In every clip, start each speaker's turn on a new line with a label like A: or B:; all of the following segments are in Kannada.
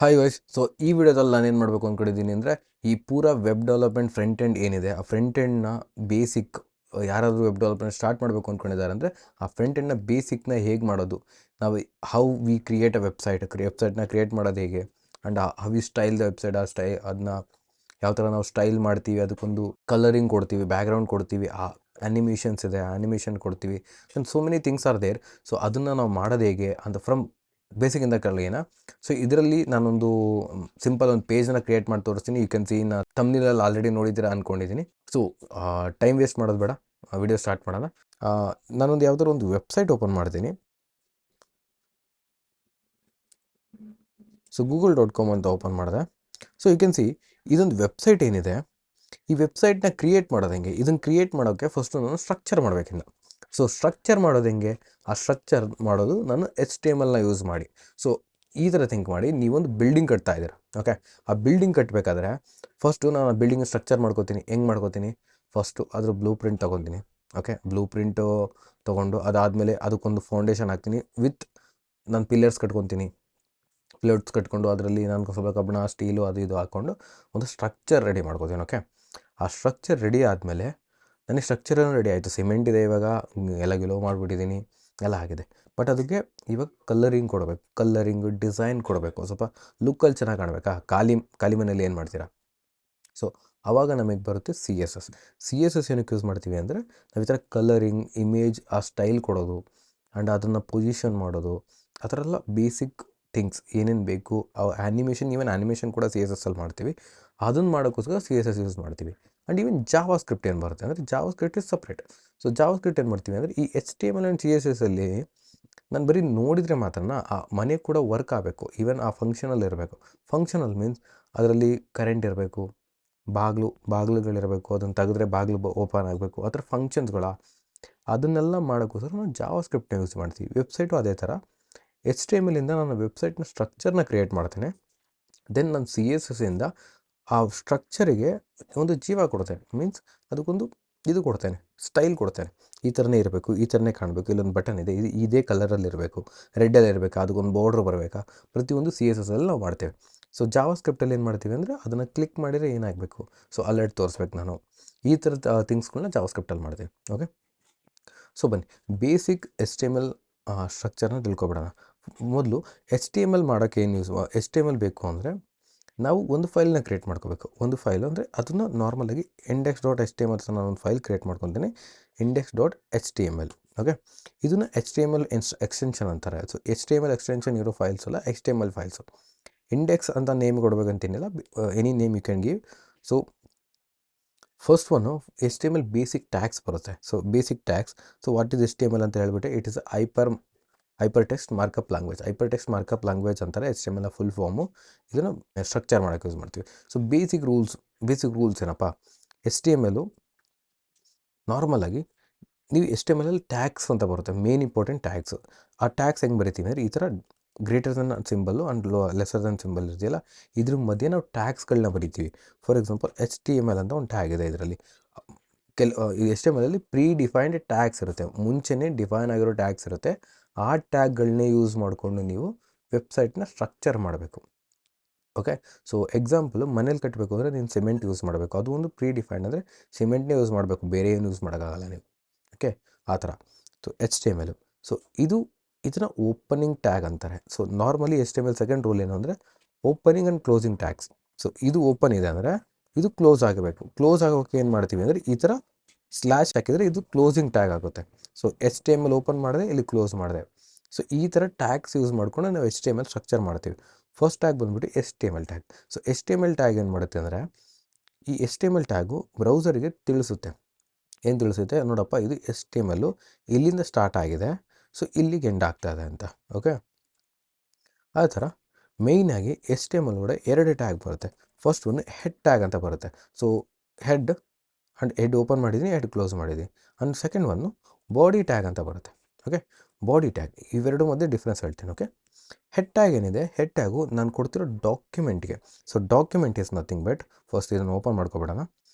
A: ಹಾಯ್ ವೈಸ್ ಸೊ ಈ ವಿಡಿಯೋದಲ್ಲಿ ನಾನೇನು ಮಾಡಬೇಕು ಅಂದ್ಕೊಂಡಿದ್ದೀನಿ ಅಂದರೆ ಈ ಪೂರಾ ವೆಬ್ ಡೆವಲಪ್ಮೆಂಟ್ ಫ್ರಂಟ್ ಎಂಡ್ ಏನಿದೆ ಆ ಫ್ರಂಟ್ ಎಂಡ್ನ ಬೇಸಿಕ್ ಯಾರಾದರೂ ವೆಬ್ ಡೆವಲಪ್ಮೆಂಟ್ ಸ್ಟಾರ್ಟ್ ಮಾಡಬೇಕು ಅಂದ್ಕೊಂಡಿದ್ದಾರೆ ಅಂದರೆ ಆ ಫ್ರಂಟ್ ಎಂಡ್ನ ಬೇಸಿಕ್ನ ಹೇಗೆ ಮಾಡೋದು, ನಾವು ಹೌ ವಿ ಕ್ರಿಯೇಟ್ ಅ ವೆಬ್ಸೈಟ್ನ ಕ್ರಿಯೇಟ್ ಮಾಡೋದು ಹೇಗೆ, and how we style the website, ಅದನ್ನ ಯಾವ ಥರ ನಾವು ಸ್ಟೈಲ್ ಮಾಡ್ತೀವಿ, ಅದಕ್ಕೊಂದು ಕಲರಿಂಗ್ ಕೊಡ್ತೀವಿ, ಬ್ಯಾಕ್ಗ್ರೌಂಡ್ ಕೊಡ್ತೀವಿ, ಆ ಆ್ಯನಿಮೇಷನ್ಸ್ ಇದೆ ಆ್ಯನಿಮೇಷನ್ ಕೊಡ್ತೀವಿ, and so many things are there. So ಅದನ್ನು ನಾವು ಮಾಡೋದು ಹೇಗೆ ಅಂತ ಫ್ರಮ್ ಬೇಸಿಕ್ಕಿಂದ ಕಲಿಯೋಣ. ಸೊ ಇದರಲ್ಲಿ ನಾನೊಂದು ಸಿಂಪಲ್ ಒಂದು ಪೇಜ್ನ ಕ್ರಿಯೇಟ್ ಮಾಡಿ ತೋರಿಸ್ತೀನಿ. ಯು ಕ್ಯಾನ್ ಸಿ ಇನ್ ಥಂಬ್ನೇಲಲ್ಲಿ ಆಲ್ರೆಡಿ ನೋಡಿದ್ದೀರಾ ಅಂದ್ಕೊಂಡಿದ್ದೀನಿ. ಸೊ ಟೈಮ್ ವೇಸ್ಟ್ ಮಾಡೋದು ಬೇಡ, ವಿಡಿಯೋ ಸ್ಟಾರ್ಟ್ ಮಾಡೋಣ. ನಾನೊಂದು ಯಾವುದಾದ್ರು ಒಂದು ವೆಬ್ಸೈಟ್ ಓಪನ್ ಮಾಡ್ತೀನಿ. ಸೊ google.com ಅಂತ ಓಪನ್ ಮಾಡಿದೆ. ಸೊ ಯು ಕ್ಯಾನ್ ಸಿ ಇದೊಂದು ವೆಬ್ಸೈಟ್ ಏನಿದೆ, ಈ ವೆಬ್ಸೈಟ್ನ ಕ್ರಿಯೇಟ್ ಮಾಡೋದು ಹೆಂಗೆ, ಇದನ್ನು ಕ್ರಿಯೇಟ್ ಮಾಡೋಕ್ಕೆ ಫಸ್ಟು ನಾನು ಸ್ಟ್ರಕ್ಚರ್ ಮಾಡಬೇಕಿಲ್ಲ. ಸೊ ಸ್ಟ್ರಕ್ಚರ್ ಮಾಡೋದು ಹೆಂಗೆ, ಆ ಸ್ಟ್ರಕ್ಚರ್ ಮಾಡೋದು ನಾನು HTML ಯೂಸ್ ಮಾಡಿ. ಸೊ ಈ ಥರ ಥಿಂಕ್ ಮಾಡಿ, ನೀವೊಂದು ಬಿಲ್ಡಿಂಗ್ ಕಟ್ತಾ ಇದ್ದೀರ. ಓಕೆ, ಆ ಬಿಲ್ಡಿಂಗ್ ಕಟ್ಟಬೇಕಾದ್ರೆ ಫಸ್ಟು ನಾನು ಆ ಬಿಲ್ಡಿಂಗ್ ಸ್ಟ್ರಕ್ಚರ್ ಮಾಡ್ಕೋತೀನಿ. ಹೆಂಗೆ ಮಾಡ್ಕೋತೀನಿ, ಫಸ್ಟು ಅದ್ರ ಬ್ಲೂ ಪ್ರಿಂಟ್ ತೊಗೊತೀನಿ. ಓಕೆ, ಬ್ಲೂ ಪ್ರಿಂಟು ತೊಗೊಂಡು ಅದಾದಮೇಲೆ ಅದಕ್ಕೊಂದು ಫೌಂಡೇಶನ್ ಹಾಕ್ತೀನಿ. ವಿತ್ ನಾನು ಪಿಲ್ಲರ್ಸ್ ಕಟ್ಕೊಂಡು ಅದರಲ್ಲಿ ನಾನು ಸ್ವಲ್ಪ ಕಬ್ಬಣ, ಸ್ಟೀಲು ಅದು ಇದು ಹಾಕ್ಕೊಂಡು ಒಂದು ಸ್ಟ್ರಕ್ಚರ್ ರೆಡಿ ಮಾಡ್ಕೋತೀನಿ. ಓಕೆ, ಆ ಸ್ಟ್ರಕ್ಚರ್ ರೆಡಿ ಆದಮೇಲೆ ನನಗೆ ಸ್ಟ್ರಕ್ಚರನ್ನು ರೆಡಿ ಆಯಿತು. ಸಿಮೆಂಟ್ ಇದೆ, ಇವಾಗ ಎಲ್ಲ ಗಿಲೋ ಮಾಡಿಬಿಟ್ಟಿದ್ದೀನಿ, ಎಲ್ಲ ಆಗಿದೆ. ಬಟ್ ಅದಕ್ಕೆ ಇವಾಗ ಕಲ್ಲರಿಂಗ್ ಡಿಸೈನ್ ಕೊಡಬೇಕು, ಸ್ವಲ್ಪ ಲುಕ್ಕಲ್ಲಿ ಚೆನ್ನಾಗಿ ಕಾಣಬೇಕಾ. ಖಾಲಿ ಮನೇಲಿ ಏನು ಮಾಡ್ತೀರಾ. ಸೊ ಆವಾಗ ನಮಗೆ ಬರುತ್ತೆ ಸಿ ಎಸ್ ಎಸ್ ಏನಕ್ಕೆ ಯೂಸ್ ಮಾಡ್ತೀವಿ ಅಂದರೆ, ನಾವು ಈ ಥರ ಕಲರಿಂಗ್, ಇಮೇಜ್, ಆ ಸ್ಟೈಲ್ ಕೊಡೋದು ಆ್ಯಂಡ್ ಅದನ್ನು ಪೊಸಿಷನ್ ಮಾಡೋದು, ಆ ಥರ ಎಲ್ಲ ಬೇಸಿಕ್ ಥಿಂಗ್ಸ್ ಏನೇನು ಬೇಕು. ಈವನ್ ಆ್ಯನಿಮೇಷನ್ ಕೂಡ CSS ಮಾಡ್ತೀವಿ. ಅದನ್ನು ಮಾಡೋಕ್ಕೋಸ್ಕರ CSS ಯೂಸ್ ಮಾಡ್ತೀವಿ. ಆ್ಯಂಡ್ ಈವನ್ ಜಾವಾ ಸ್ಕ್ರಿಪ್ಟ್ ಏನು ಬರುತ್ತೆ ಅಂದರೆ, Java script is separate. So Java script ಏನು ಮಾಡ್ತೀವಿ ಅಂದರೆ, ಈ HTML ಆ್ಯಂಡ್ CSS ನಾನು ಬರೀ ನೋಡಿದರೆ ಮಾತ್ರ ಆ ಮನೆ ಕೂಡ ವರ್ಕ್ ಆಗಬೇಕು. ಈವನ್ ಆ ಫಂಕ್ಷನಲ್ಲಿ ಇರಬೇಕು. ಫಂಕ್ಷನಲ್ ಮೀನ್ಸ್ ಅದರಲ್ಲಿ ಕರೆಂಟ್ ಇರಬೇಕು, ಬಾಗಿಲುಗಳಿರಬೇಕು, ಅದನ್ನು ತೆಗೆದ್ರೆ ಬಾಗಿಲು ಓಪನ್ ಆಗಬೇಕು, ಆ ಥರ ಅದನ್ನೆಲ್ಲ ಮಾಡೋಕ್ಕೋಸ್ಕರ ನಾವು ಜಾವಾ ಸ್ಕ್ರಿಪ್ಟ್ನ ಯೂಸ್ ಮಾಡ್ತೀವಿ. ವೆಬ್ಸೈಟು ಅದೇ ಥರ. HTML ನಾನು ವೆಬ್ಸೈಟ್ನ ಸ್ಟ್ರಕ್ಚರ್ನ ಕ್ರಿಯೇಟ್ ಮಾಡ್ತೇನೆ. ದೆನ್ ನಾನು CSS ಆ ಸ್ಟ್ರಕ್ಚರಿಗೆ ಒಂದು ಜೀವ ಕೊಡ್ತೇನೆ. ಮೀನ್ಸ್ ಅದಕ್ಕೊಂದು ಇದು ಕೊಡ್ತೇನೆ, ಸ್ಟೈಲ್ ಕೊಡ್ತೇನೆ. ಈ ಥರನೇ ಇರಬೇಕು, ಈ ಥರನೇ ಕಾಣಬೇಕು, ಇಲ್ಲೊಂದು ಬಟನ್ ಇದೆ, ಇದೇ ಕಲರಲ್ಲಿರಬೇಕು, ರೆಡ್ಡಲ್ಲಿ ಇರಬೇಕಾ, ಅದಕ್ಕೊಂದು ಬಾರ್ಡ್ರ್ ಬರಬೇಕಾ, ಪ್ರತಿಯೊಂದು CSS ನಾವು ಮಾಡ್ತೇವೆ. ಸೊ ಜಾವಾ ಸ್ಕ್ರಿಪ್ಟಲ್ಲಿ ಏನು ಮಾಡ್ತೀವಿ ಅಂದರೆ, ಅದನ್ನು ಕ್ಲಿಕ್ ಮಾಡಿದರೆ ಏನಾಗಬೇಕು, ಸೊ ಅಲರ್ಟ್ ತೋರಿಸ್ಬೇಕು ನಾನು. ಈ ಥರದ ಥಿಂಗ್ಸ್ಗಳನ್ನ ಜಾವಾ ಸ್ಕ್ರಿಪ್ಟಲ್ಲಿ ಮಾಡ್ತೀವಿ. ಓಕೆ, ಸೊ ಬನ್ನಿ ಬೇಸಿಕ್ HTML ಸ್ಟ್ರಕ್ಚರ್ನ ತಿಳ್ಕೊಬಿಡೋಣ. ಮೊದಲು HTML ಮಾಡೋಕ್ಕೆ ಏನು HTML ಬೇಕು ಅಂದರೆ, ನಾವು ಒಂದು ಫೈಲ್ನ ಕ್ರಿಯೇಟ್ ಮಾಡ್ಕೋಬೇಕು. ಒಂದು ಫೈಲ್ ಅಂದರೆ ಅದನ್ನು ನಾರ್ಮಲಾಗಿ index.html ಅಂತ ನಾನು ಒಂದು ಫೈಲ್ ಕ್ರಿಯೇಟ್ ಮಾಡ್ಕೊತೀನಿ. index.html. ಓಕೆ, ಇದನ್ನು HTML ಎಕ್ಸ್ಟೆನ್ಷನ್ ಅಂತಾರೆ. ಸೊ HTML ಎಕ್ಸ್ಟೆನ್ಷನ್ ಇರೋ ಫೈಲ್ಸ್ ಅಲ್ಲ, HTML ಫೈಲ್ಸು. ಇಂಡೆಕ್ಸ್ ಅಂತ ನೇಮ್ ಕೊಡಬೇಕಂತೇನಿಲ್ಲ, any name you can give. So first one HTML basic tags ಬರುತ್ತೆ. So basic tags, so what is HTML ಅಂತ ಹೇಳ್ಬಿಟ್ಟು, it is hypertext markup language ಅಂತಾರೆ HTML ಫುಲ್ ಫಾರ್ಮು. ಇದನ್ನು ಸ್ಟ್ರಕ್ಚರ್ ಮಾಡೋಕ್ಕೆ ಯೂಸ್ ಮಾಡ್ತೀವಿ. ಸೊ ಬೇಸಿಕ್ ರೂಲ್ಸ್ ಏನಪ್ಪ, HTML ನಾರ್ಮಲಾಗಿ ನೀವು HTML ಟ್ಯಾಗ್ಸ್ ಅಂತ ಬರುತ್ತೆ, ಮೇನ್ ಇಂಪಾರ್ಟೆಂಟ್ ಟ್ಯಾಗ್ಸ್. ಆ ಟ್ಯಾಗ್ಸ್ ಹೆಂಗೆ ಬರಿತೀವಿ ಅಂದರೆ, ಈ ಥರ greater than symbol and lesser then symbol ಇದೆಯಲ್ಲ, ಇದ್ರ ಮಧ್ಯೆ ನಾವು ಟ್ಯಾಗ್ಸ್ಗಳನ್ನ ಬರಿತೀವಿ. ಫಾರ್ ಎಕ್ಸಾಂಪಲ್ HTML ಅಂತ ಒಂದು ಟ್ಯಾಗ್ ಇದೆ. ಇದರಲ್ಲಿ HTML ಪ್ರೀ ಡಿಫೈನ್ಡ್ ಟ್ಯಾಗ್ಸ್ ಇರುತ್ತೆ, ಮುಂಚೆನೇ ಡಿಫೈನ್ ಆಗಿರೋ ಟ್ಯಾಗ್ಸ್ ಇರುತ್ತೆ. ಆ ಟ್ಯಾಗ್ಗಳನ್ನೇ ಯೂಸ್ ಮಾಡಿಕೊಂಡು ನೀವು ವೆಬ್ಸೈಟ್ನ ಸ್ಟ್ರಕ್ಚರ್ ಮಾಡಬೇಕು. ಓಕೆ, ಸೊ ಎಕ್ಸಾಂಪಲು ಮನೇಲಿ ಕಟ್ಟಬೇಕು ಅಂದರೆ ನೀನು ಸಿಮೆಂಟ್ ಯೂಸ್ ಮಾಡಬೇಕು, ಅದು ಒಂದು ಪ್ರೀ ಡಿಫೈನ್ಡ್ ಅಂದರೆ ಸಿಮೆಂಟ್ನೇ ಯೂಸ್ ಮಾಡಬೇಕು, ಬೇರೆ ಏನು ಯೂಸ್ ಮಾಡೋಕ್ಕಾಗಲ್ಲ ನೀವು. ಓಕೆ, ಆ ಥರ. ಸೊ HTML, ಸೊ ಇದನ್ನು ಓಪನಿಂಗ್ ಟ್ಯಾಗ್ ಅಂತಾರೆ. So normally HTML second rule ಏನು ಅಂದರೆ, opening and closing tags. So ಇದು ಓಪನ್ ಇದೆ ಅಂದರೆ ಇದು ಕ್ಲೋಸ್ ಆಗಬೇಕು. ಕ್ಲೋಸ್ ಆಗೋಕ್ಕೆ ಏನು ಮಾಡ್ತೀವಿ ಅಂದರೆ, ಈ ಥರ ಸ್ಲ್ಯಾಶ್ ಹಾಕಿದರೆ ಇದು ಕ್ಲೋಸಿಂಗ್ ಟ್ಯಾಗ್ ಆಗುತ್ತೆ. ಸೊ HTML ಓಪನ್ ಮಾಡಿದೆ, ಇಲ್ಲಿ ಕ್ಲೋಸ್ ಮಾಡಿದೆ. ಸೊ ಈ ಥರ ಟ್ಯಾಗ್ಸ್ ಯೂಸ್ ಮಾಡಿಕೊಂಡು ನಾವು HTML ಸ್ಟ್ರಕ್ಚರ್ ಮಾಡ್ತೀವಿ. ಫಸ್ಟ್ ಟ್ಯಾಗ್ ಬಂದುಬಿಟ್ಟು HTML tag. So HTML tag ಏನು ಮಾಡುತ್ತೆ ಅಂದರೆ, ಈ HTML ಟ್ಯಾಗು ಬ್ರೌಸರಿಗೆ ತಿಳಿಸುತ್ತೆ. ಏನು ತಿಳಿಸುತ್ತೆ, ನೋಡಪ್ಪ ಇದು HTML ಇಲ್ಲಿಂದ ಸ್ಟಾರ್ಟ್ ಆಗಿದೆ, ಸೊ ಇಲ್ಲಿಗೆ ಎಂಡ್ ಆಗ್ತಾ ಇದೆ ಅಂತ. ಓಕೆ, ಆ ಥರ ಮೇಯ್ನಾಗಿ HTML ಕೂಡ ಎರಡು ಟ್ಯಾಗ್ ಬರುತ್ತೆ. ಫಸ್ಟ್ ಒಂದು ಹೆಡ್ ಟ್ಯಾಗ್ ಅಂತ ಬರುತ್ತೆ. ಸೊ ಹೆಡ್ ಓಪನ್ ಮಾಡಿದ್ದೀನಿ, ಹೆಡ್ ಕ್ಲೋಸ್ ಮಾಡಿದ್ದೀನಿ. ಆ್ಯಂಡ್ ಸೆಕೆಂಡ್ ಒಂದು ಬಾಡಿ ಟ್ಯಾಗ್ ಅಂತ ಬರುತ್ತೆ. ಓಕೆ, ಬಾಡಿ ಟ್ಯಾಗ್, ಇವೆರಡು ಮಧ್ಯೆ ಡಿಫ್ರೆನ್ಸ್ ಹೇಳ್ತೀನಿ. ಓಕೆ, ಹೆಡ್ ಟ್ಯಾಗ್ ಏನಿದೆ, ಹೆಡ್ ಟ್ಯಾಗು ನಾನು ಕೊಡ್ತಿರೋ ಡಾಕ್ಯುಮೆಂಟ್ಗೆ. So document is nothing but, first ಇದನ್ನು ಓಪನ್ ಮಾಡ್ಕೊಬಿಡೋಣ,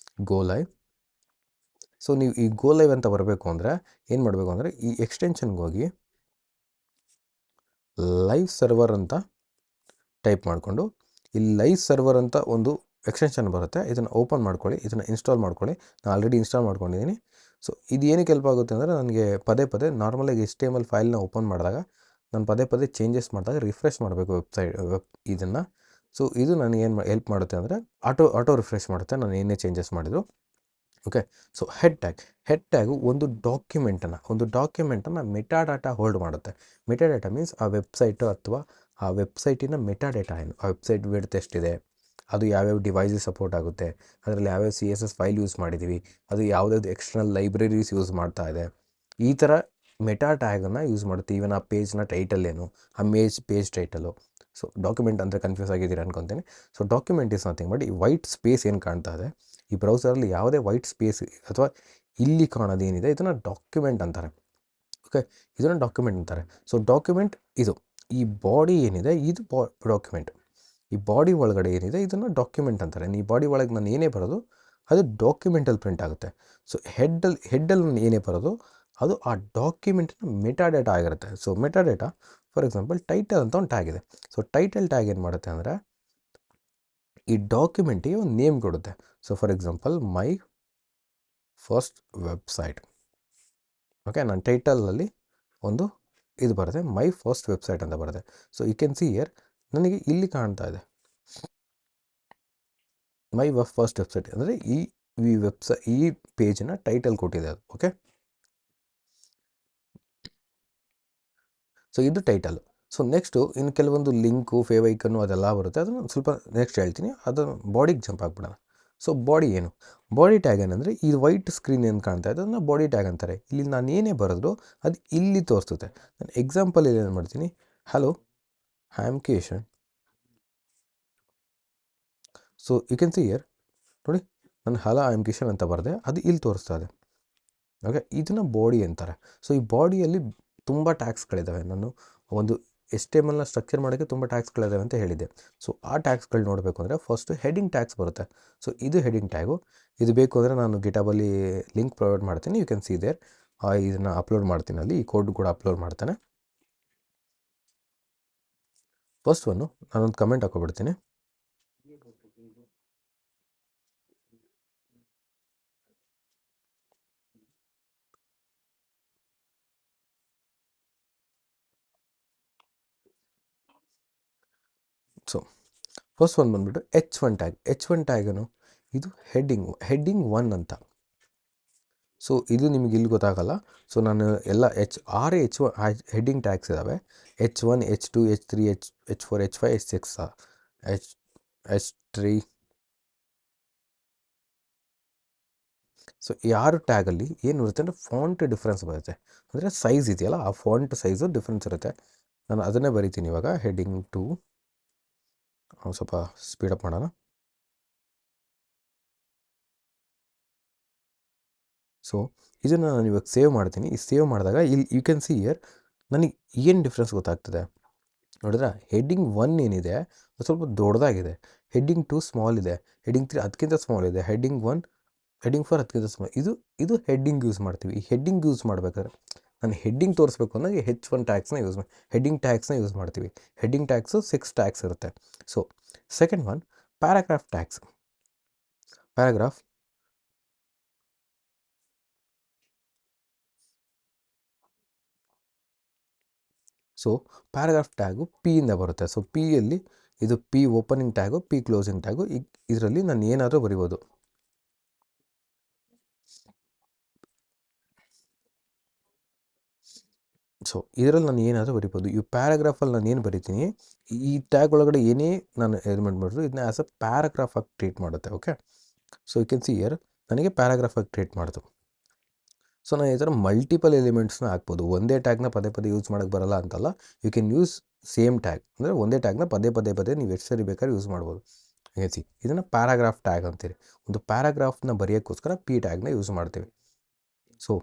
A: ಗೋ ಲೈವ್. ಸೊ ನೀವು ಈ ಗೋ ಲೈವ್ ಅಂತ ಬರಬೇಕು ಅಂದರೆ ಏನು ಮಾಡಬೇಕು ಅಂದರೆ, ಈ ಎಕ್ಸ್ಟೆನ್ಷನ್ಗೆ ಹೋಗಿ ಲೈವ್ ಸರ್ವರ್ ಅಂತ ಟೈಪ್ ಮಾಡಿಕೊಂಡು ಇಲ್ಲಿ ಲೈವ್ ಸರ್ವರ್ ಅಂತ ಒಂದು ಎಕ್ಸ್ಟೆನ್ಷನ್ ಬರುತ್ತೆ, ಇದನ್ನು ಓಪನ್ ಮಾಡ್ಕೊಳ್ಳಿ, ಇದನ್ನು ಇನ್ಸ್ಟಾಲ್ ಮಾಡ್ಕೊಳ್ಳಿ. ನಾನು ಆಲ್ರೆಡಿ ಇನ್ಸ್ಟಾಲ್ ಮಾಡ್ಕೊಂಡಿದ್ದೀನಿ. ಸೊ ಇದು ಏನಕ್ಕೆ ಹೆಲ್ಪ್ ಆಗುತ್ತೆ ಅಂದರೆ ನನಗೆ ಪದೇ ಪದೇ ನಾರ್ಮಲಾಗಿ HTML ಫೈಲ್ನ ಓಪನ್ ಮಾಡಿದಾಗ ನಾನು ಪದೇ ಪದೇ ಚೇಂಜಸ್ ಮಾಡಿದಾಗ ರಿಫ್ರೆಶ್ ಮಾಡಬೇಕು ಇದನ್ನು. ಸೊ ಇದು ನನಗೇನು ಹೆಲ್ಪ್ ಮಾಡುತ್ತೆ ಅಂದರೆ ಆಟೋ ರಿಫ್ರೆಶ್ ಮಾಡುತ್ತೆ ನಾನು ಏನೇ ಚೇಂಜಸ್ ಮಾಡಿದ್ರು. ಓಕೆ, ಸೊ ಹೆಡ್ ಟ್ಯಾಗು ಒಂದು ಡಾಕ್ಯುಮೆಂಟನ್ನು ಮೆಟಾಡಾಟಾ ಹೋಲ್ಡ್ ಮಾಡುತ್ತೆ. ಮೆಟಾಡಾಟಾ ಮೀನ್ಸ್ ಆ ವೆಬ್ಸೈಟು ಅಥವಾ ಆ ವೆಬ್ಸೈಟಿನ ಮೆಟಾಡೇಟಾ ಏನು, ಆ ವೆಬ್ಸೈಟ್ ವಿಡ್ತ್ ಎಷ್ಟಿದೆ, ಅದು ಯಾವ್ಯಾವ ಡಿವೈಸಿಗೆ ಸಪೋರ್ಟ್ ಆಗುತ್ತೆ, ಅದರಲ್ಲಿ ಯಾವ್ಯಾವ CSS ಫೈಲ್ ಯೂಸ್ ಮಾಡಿದ್ದೀವಿ, ಅದು ಯಾವುದಾದ್ರು ಎಕ್ಸ್ಟರ್ನಲ್ ಲೈಬ್ರರೀಸ್ ಯೂಸ್ ಮಾಡ್ತಾ ಇದೆ, ಈ ಥರ ಮೆಟಾ ಟ್ಯಾಗನ್ನು ಯೂಸ್ ಮಾಡುತ್ತೆ. ಈವನ್ ಆ ಪೇಜ್ನ ಟೈಟಲ್ ಏನು, ಆ ಪೇಜ್ ಟೈಟಲು. ಸೊ ಡಾಕ್ಯುಮೆಂಟ್ ಅಂದರೆ ಕನ್ಫ್ಯೂಸ್ ಆಗಿದ್ದೀರಾ ಅನ್ಕೊತೀನಿ. So document is nothing but ಈ ವೈಟ್ ಸ್ಪೇಸ್ ಏನು ಕಾಣ್ತಾ ಇದೆ ಈ ಬ್ರೌಸರಲ್ಲಿ, ಯಾವುದೇ ವೈಟ್ ಸ್ಪೇಸ್ ಅಥವಾ ಇಲ್ಲಿ ಕಾಣೋದೇನಿದೆ ಇದನ್ನು ಡಾಕ್ಯುಮೆಂಟ್ ಅಂತಾರೆ. ಓಕೆ, ಇದನ್ನು ಡಾಕ್ಯುಮೆಂಟ್ ಅಂತಾರೆ. ಸೊ ಡಾಕ್ಯುಮೆಂಟ್ ಇದು, ಈ ಬಾಡಿ ಏನಿದೆ ಇದು ಡಾಕ್ಯುಮೆಂಟ್. ಈ ಬಾಡಿ ಒಳಗಡೆ ಏನಿದೆ ಇದನ್ನು ಡಾಕ್ಯುಮೆಂಟ್ ಅಂತಾರೆ. ಈ ಬಾಡಿ ಒಳಗೆ ನಾನು ಏನೇ ಬರೋದು ಅದು ಡಾಕ್ಯುಮೆಂಟಲ್ಲಿ ಪ್ರಿಂಟ್ ಆಗುತ್ತೆ. ಸೊ ಹೆಡ್ಡಲ್ಲಿ ನಾನು ಏನೇ ಬರೋದು ಅದು ಆ ಡಾಕ್ಯುಮೆಂಟಿನ ಮೆಟಾಡೇಟಾ ಆಗಿರುತ್ತೆ. So metadata for example title ಅಂತ ಒಂದು ಟ್ಯಾಗ್ ಇದೆ. ಸೊ ಟೈಟಲ್ ಟ್ಯಾಗ್ ಏನು ಮಾಡುತ್ತೆ ಅಂದರೆ ಈ ಡಾಕ್ಯುಮೆಂಟಿಗೆ ಒಂದು ನೇಮ್ ಕೊಡುತ್ತೆ. So for example my first website. Okay, ನನ್ನ ಟೈಟಲಲ್ಲಿ ಒಂದು ಇದು ಬರುತ್ತೆ, ಮೈ ಫಸ್ಟ್ ವೆಬ್ಸೈಟ್ ಅಂತ ಬರುತ್ತೆ. So you can see here ನನಗೆ ಇಲ್ಲಿ ಕಾಣ್ತಾ ಇದೆ ಮೈ ಫಸ್ಟ್ ವೆಬ್ಸೈಟ್ ಅಂದರೆ ಈ ಪೇಜಿನ ಟೈಟಲ್ ಕೊಟ್ಟಿದೆ ಅದು. ಓಕೆ, ಸೊ ಇದು ಟೈಟಲ್. ಸೊ ನೆಕ್ಸ್ಟು ಇನ್ನು ಕೆಲವೊಂದು ಲಿಂಕು ಫೇವೈಕನ್ನು ಅದೆಲ್ಲ ಬರುತ್ತೆ, ಅದನ್ನು ಸ್ವಲ್ಪ ನೆಕ್ಸ್ಟ್ ಹೇಳ್ತೀನಿ. ಅದನ್ನು ಬಾಡಿಗೆ ಜಂಪ್ ಆಗಿಬಿಡೋಣ. ಸೊ ಬಾಡಿ ಏನು, ಬಾಡಿ ಟ್ಯಾಗ್ ಏನಂದರೆ ಈ ವೈಟ್ ಸ್ಕ್ರೀನ್ ಏನು ಕಾಣ್ತಾ ಇದೆ ಅದನ್ನು ಬಾಡಿ ಟ್ಯಾಗ್ ಅಂತಾರೆ. ಇಲ್ಲಿ ನಾನು ಏನೇ ಬರೆದ್ರು ಅದು ಇಲ್ಲಿ ತೋರಿಸುತ್ತೆ. ನಾನು ಎಕ್ಸಾಂಪಲ್ ಏನು ಮಾಡ್ತೀನಿ, hello I am Keshan. So you can see here ನೋಡಿ, ನಾನು ಹಲೋ ಐ ಆಮ್ ಕಿಶನ್ ಅಂತ ಬರೆದೆ, ಅದು ಇಲ್ಲಿ ತೋರಿಸ್ತಾ ಇದೆ. ಓಕೆ, ಇದನ್ನು ಬಾಡಿ ಅಂತಾರೆ. ಸೊ ಈ ಬಾಡಿಯಲ್ಲಿ ತುಂಬ ಟ್ಯಾಗ್ಸ್ಗಳಿದ್ದಾವೆ. ನಾನು ಒಂದು HTMLನ ಸ್ಟ್ರಕ್ಚರ್ ಮಾಡೋಕ್ಕೆ ತುಂಬ ಟ್ಯಾಗ್ಸ್ಗಳಿದ್ದಾವೆ ಅಂತ ಹೇಳಿದ್ದೆ. ಸೊ ಆ ಟ್ಯಾಗ್ಸ್ಗಳು ನೋಡಬೇಕು ಅಂದರೆ ಫಸ್ಟು ಹೆಡಿಂಗ್ ಟ್ಯಾಗ್ಸ್ ಬರುತ್ತೆ. ಸೊ ಇದು ಹೆಡಿಂಗ್ ಟ್ಯಾಗು. ಇದು ಬೇಕು ಅಂದರೆ ನಾನು ಗಿಟಬಲ್ಲಿ ಲಿಂಕ್ ಪ್ರೊವೈಡ್ ಮಾಡ್ತೀನಿ, ಯು ಕ್ಯಾನ್ ಸಿ ದೇರ್. ಇದನ್ನು ಅಪ್ಲೋಡ್ ಮಾಡ್ತೀನಿ, ಅಲ್ಲಿ ಈ ಕೋಡ್ ಕೂಡ ಅಪ್ಲೋಡ್ ಮಾಡ್ತಾನೆ. ಫಸ್ಟ್ ಒನ್ನು ನಾನೊಂದು ಕಮೆಂಟ್ ಹಾಕೊಬಿಡ್ತೀನಿ. ಸೊ ಫಸ್ಟ್ ಒಂದು ಬಂದುಬಿಟ್ಟು H1 ಟ್ಯಾಗ್. H1 ಟ್ಯಾಗನು ಇದು ಹೆಡ್ಡಿಂಗ್ 1 ಅಂತ. ಸೊ ಇದು ನಿಮಗೆ ಇಲ್ಲಿ ಗೊತ್ತಾಗಲ್ಲ. ಸೊ ನಾನು ಎಲ್ಲ H1 ಹೆಡ್ಡಿಂಗ್ ಟ್ಯಾಗ್ಸ್ ಇದ್ದಾವೆ. H1, H2, H3, H4, H5, H6, H3. So ಈ 6 ಟ್ಯಾಗಲ್ಲಿ ಏನು ಇರುತ್ತೆ ಅಂದರೆ ಫಾಂಟ್ ಡಿಫ್ರೆನ್ಸ್ ಬರುತ್ತೆ. ಅಂದರೆ ಸೈಜ್ ಇದೆಯಲ್ಲ ಆ ಫಾಂಟ್ ಸೈಜು ಡಿಫ್ರೆನ್ಸ್ ಇರುತ್ತೆ. ನಾನು ಅದನ್ನೇ ಬರಿತೀನಿ ಇವಾಗ. ಹೆಡ್ಡಿಂಗ್ 2 ಸ್ವಲ್ಪ ಸ್ಪೀಡಪ್ ಮಾಡೋಣ. ಸೊ ಇದನ್ನು ನಾನು ಇವಾಗ ಸೇವ್ ಮಾಡ್ತೀನಿ. ಈ ಸೇವ್ ಮಾಡಿದಾಗ ಇಲ್ಲಿ ಯು ಕ್ಯಾನ್ ಸಿ ಹಿಯರ್ ನನಗೆ ಏನು ಡಿಫ್ರೆನ್ಸ್ ಗೊತ್ತಾಗ್ತದೆ ನೋಡಿದ್ರೆ. ಹೆಡ್ಡಿಂಗ್ 1 ಏನಿದೆ ಅದು ಸ್ವಲ್ಪ ದೊಡ್ಡದಾಗಿದೆ, ಹೆಡ್ಡಿಂಗ್ 2 ಸ್ಮಾಲ್ ಇದೆ, ಹೆಡ್ಡಿಂಗ್ 3 ಅದಕ್ಕಿಂತ ಸ್ಮಾಲ್ ಇದೆ, ಹೆಡ್ಡಿಂಗ್ 4 ಅದಕ್ಕಿಂತ ಸ್ಮಾಲ್. ಇದು ಹೆಡ್ಡಿಂಗ್ ಯೂಸ್ ಮಾಡ್ತೀವಿ. ಈ ಹೆಡ್ಡಿಂಗ್ ಯೂಸ್ ಮಾಡ್ಬೇಕಾದ್ರೆ ನಾನು ಹೆಡ್ಡಿಂಗ್ ತೋರಿಸ್ಬೇಕು ಅಂದರೆ H1 ಟ್ಯಾಗ್ಸ್ನ ಹೆಡ್ಡಿಂಗ್ ಟ್ಯಾಗ್ಸ್ನ ಯೂಸ್ ಮಾಡ್ತೀವಿ. ಹೆಡ್ಡಿಂಗ್ ಟ್ಯಾಗ್ಸು 6 ಟ್ಯಾಗ್ಸ್ ಇರುತ್ತೆ. So second one paragraph tags. Paragraph so paragraph tag P ಇಂದ ಬರುತ್ತೆ. ಸೊ Pಯಲ್ಲಿ ಇದು P opening tag, P closing tag. ಇದರಲ್ಲಿ ನಾನು ಏನಾದರೂ ಬರಿಬೋದು. ಸೊ ಇದರಲ್ಲಿ ನಾನು ಏನಾದರೂ ಬರಿಬೋದು. ಈ ಪ್ಯಾರಾಗ್ರಾಫಲ್ಲಿ ನಾನು ಏನು ಬರಿತೀನಿ, ಈ ಟ್ಯಾಗ್ ಒಳಗಡೆ ಏನೇ ನಾನು ಎಲಿಮೆಂಟ್ ಮಾಡಿದ್ರು ಇದನ್ನ ಆ್ಯಸ್ ಅ ಪ್ಯಾರಾಗ್ರಾಫಾಗಿ ಟ್ರೀಟ್ ಮಾಡುತ್ತೆ. Okay, so you can see here ನನಗೆ ಪ್ಯಾರಾಗ್ರಾಫಾಗಿ ಟ್ರೀಟ್ ಮಾಡ್ತು. ಸೊ ನಾನು ಈ ಥರ ಮಲ್ಟಿಪಲ್ ಎಲಿಮೆಂಟ್ಸ್ನ ಹಾಕ್ಬೋದು. ಒಂದೇ ಟ್ಯಾಗ್ನ ಪದೇ ಪದೇ ಯೂಸ್ ಮಾಡೋಕ್ಕೆ ಬರಲ್ಲ ಅಂತಲ್ಲ. You can use same tag, ಅಂದರೆ ಒಂದೇ ಟ್ಯಾಗ್ನ ಪದೇ ಪದೇ ನೀವು ಎಷ್ಟು ಸರಿ ಬೇಕಾದ್ರೆ ಯೂಸ್ ಮಾಡ್ಬೋದು. ಸಿ ಇದನ್ನು ಪ್ಯಾರಾಗ್ರಾಫ್ ಟ್ಯಾಗ್ ಅಂತೀರಿ. ಒಂದು ಪ್ಯಾರಾಗ್ರಾಫ್ನ ಬರೆಯೋಕ್ಕೋಸ್ಕರ P ಟ್ಯಾಗ್ನ ಯೂಸ್ ಮಾಡ್ತೀವಿ. So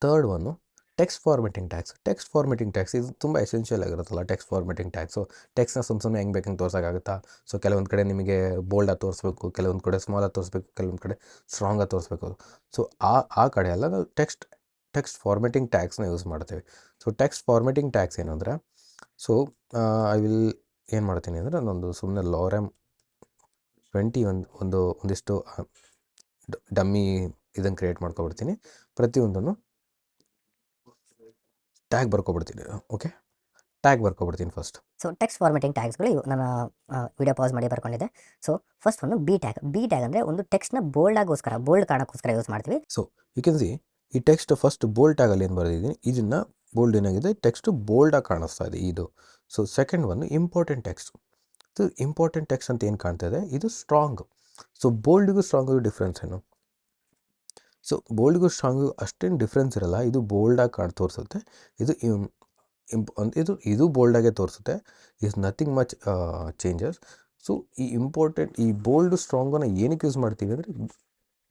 A: third one text formatting tags. ಇದು ತುಂಬ ಎಸೆನ್ಷಿಯಲ್ ಆಗಿರುತ್ತಲ್ಲ ಟೆಕ್ಸ್ಟ್ ಫಾರ್ಮೆಟಿಂಗ್ ಟ್ಯಾಗ್ಸು. ಟೆಕ್ಸ್ಟ್ನ ಸುಮ್ಮನೆ ಹೆಂಗೆ ಬೇಕಂಗೆ ತೋರ್ಸೋಕ್ಕಾಗುತ್ತಾ? ಸೊ ಕೆಲವೊಂದು ಕಡೆ ನಿಮಗೆ ಬೋಲ್ಡಾಗಿ ತೋರಿಸ್ಬೇಕು, ಕೆಲವೊಂದು ಕಡೆ ಸ್ಮಾಲಾಗಿ ತೋರಿಸ್ಬೇಕು, ಕೆಲವೊಂದು ಕಡೆ ಸ್ಟ್ರಾಂಗಾಗಿ ತೋರಿಸ್ಬೇಕು. ಸೊ ಆ ಕಡೆ ಎಲ್ಲ ನಾವು ಟೆಕ್ಸ್ಟ್ ಫಾರ್ಮೆಟಿಂಗ್ ಟ್ಯಾಗ್ಸ್ನ ಯೂಸ್ ಮಾಡ್ತೇವೆ. ಸೊ ಟೆಕ್ಸ್ಟ್ ಫಾರ್ಮೆಟಿಂಗ್ ಟ್ಯಾಗ್ಸ್ ಏನು ಅಂದರೆ, ಸೊ ಐ ವಿಲ್ ಏನು ಮಾಡ್ತೀನಿ ಅಂದರೆ ನಾನೊಂದು ಸುಮ್ಮನೆ ಲಾರೆಮ್ 20 ಒಂದಿಷ್ಟು ಡಮ್ಮಿ ಇದನ್ನು ಕ್ರಿಯೇಟ್ ಮಾಡ್ಕೊಬಿಡ್ತೀನಿ. ಪ್ರತಿಯೊಂದನ್ನು ಟ್ಯಾಗ್ ಬರ್ಕೊಬಿಡ್ತೀನಿ. ಓಕೆ, ಟ್ಯಾಗ್ ಬರ್ಕೊಬಿಡ್ತೀನಿ ಫಸ್ಟ್.
B: ಸೊ ಟೆಕ್ಸ್ಟ್ ಫಾರ್ಮೆಟಿಂಗ್ ಟ್ಯಾಗ್ಸ್ಗಳು ಇವು ನಾನು ವಿಡಿಯೋ ಪಾಸ್ ಮಾಡಿ ಬರ್ಕೊಂಡಿದ್ದೆ. ಸೊ ಫಸ್ಟ್ ಒಂದು ಬಿ ಟ್ಯಾಗ್ ಅಂದರೆ ಒಂದು ಟೆಕ್ಸ್ಟ್ನ ಬೋಲ್ಡ್ ಕಾರಣಕ್ಕೋಸ್ಕರ ಯೂಸ್ ಮಾಡ್ತೀವಿ.
A: ಸೊ ಯು ಕ್ಯಾನ್ ಸಿ ಈ ಟೆಕ್ಸ್ಟ್ ಫಸ್ಟ್ ಬೋಲ್ಡ್ ಟ್ಯಾಗಲ್ಲಿ ಏನು ಬರೆದಿದ್ದೀನಿ, ಇದನ್ನು ಬೋಲ್ಡ್ ಏನಾಗಿದೆ, ಟೆಕ್ಸ್ಟ್ ಬೋಲ್ಡಾಗಿ ಕಾಣಿಸ್ತಾ ಇದೆ ಇದು. ಸೊ ಸೆಕೆಂಡ್ ಒಂದು ಇಂಪಾರ್ಟೆಂಟ್ ಟೆಕ್ಸ್ಟ್. ಇದು ಇಂಪಾರ್ಟೆಂಟ್ ಟೆಕ್ಸ್ಟ್ ಅಂತ ಏನು ಕಾಣ್ತಾ ಇದೆ, ಇದು ಸ್ಟ್ರಾಂಗ್. ಸೊ ಬೋಲ್ಡ್ಗೂ ಸ್ಟ್ರಾಂಗಿಗೂ ಡಿಫ್ರೆನ್ಸ್ ಏನು? ಸೊ ಬೋಲ್ಡ್ಗೂ ಸ್ಟ್ರಾಂಗಿಗೂ ಅಷ್ಟೇನು ಡಿಫ್ರೆನ್ಸ್ ಇರಲ್ಲ. ಇದು ಬೋಲ್ಡಾಗಿ ತೋರಿಸುತ್ತೆ, ಇದು ಇದು ಬೋಲ್ಡಾಗೆ ತೋರಿಸುತ್ತೆ. Is nothing much changes. So ಈ ಬೋಲ್ಡ್ ಸ್ಟ್ರಾಂಗನ್ನು ಏನಕ್ಕೆ ಯೂಸ್ ಮಾಡ್ತೀವಿ ಅಂದರೆ,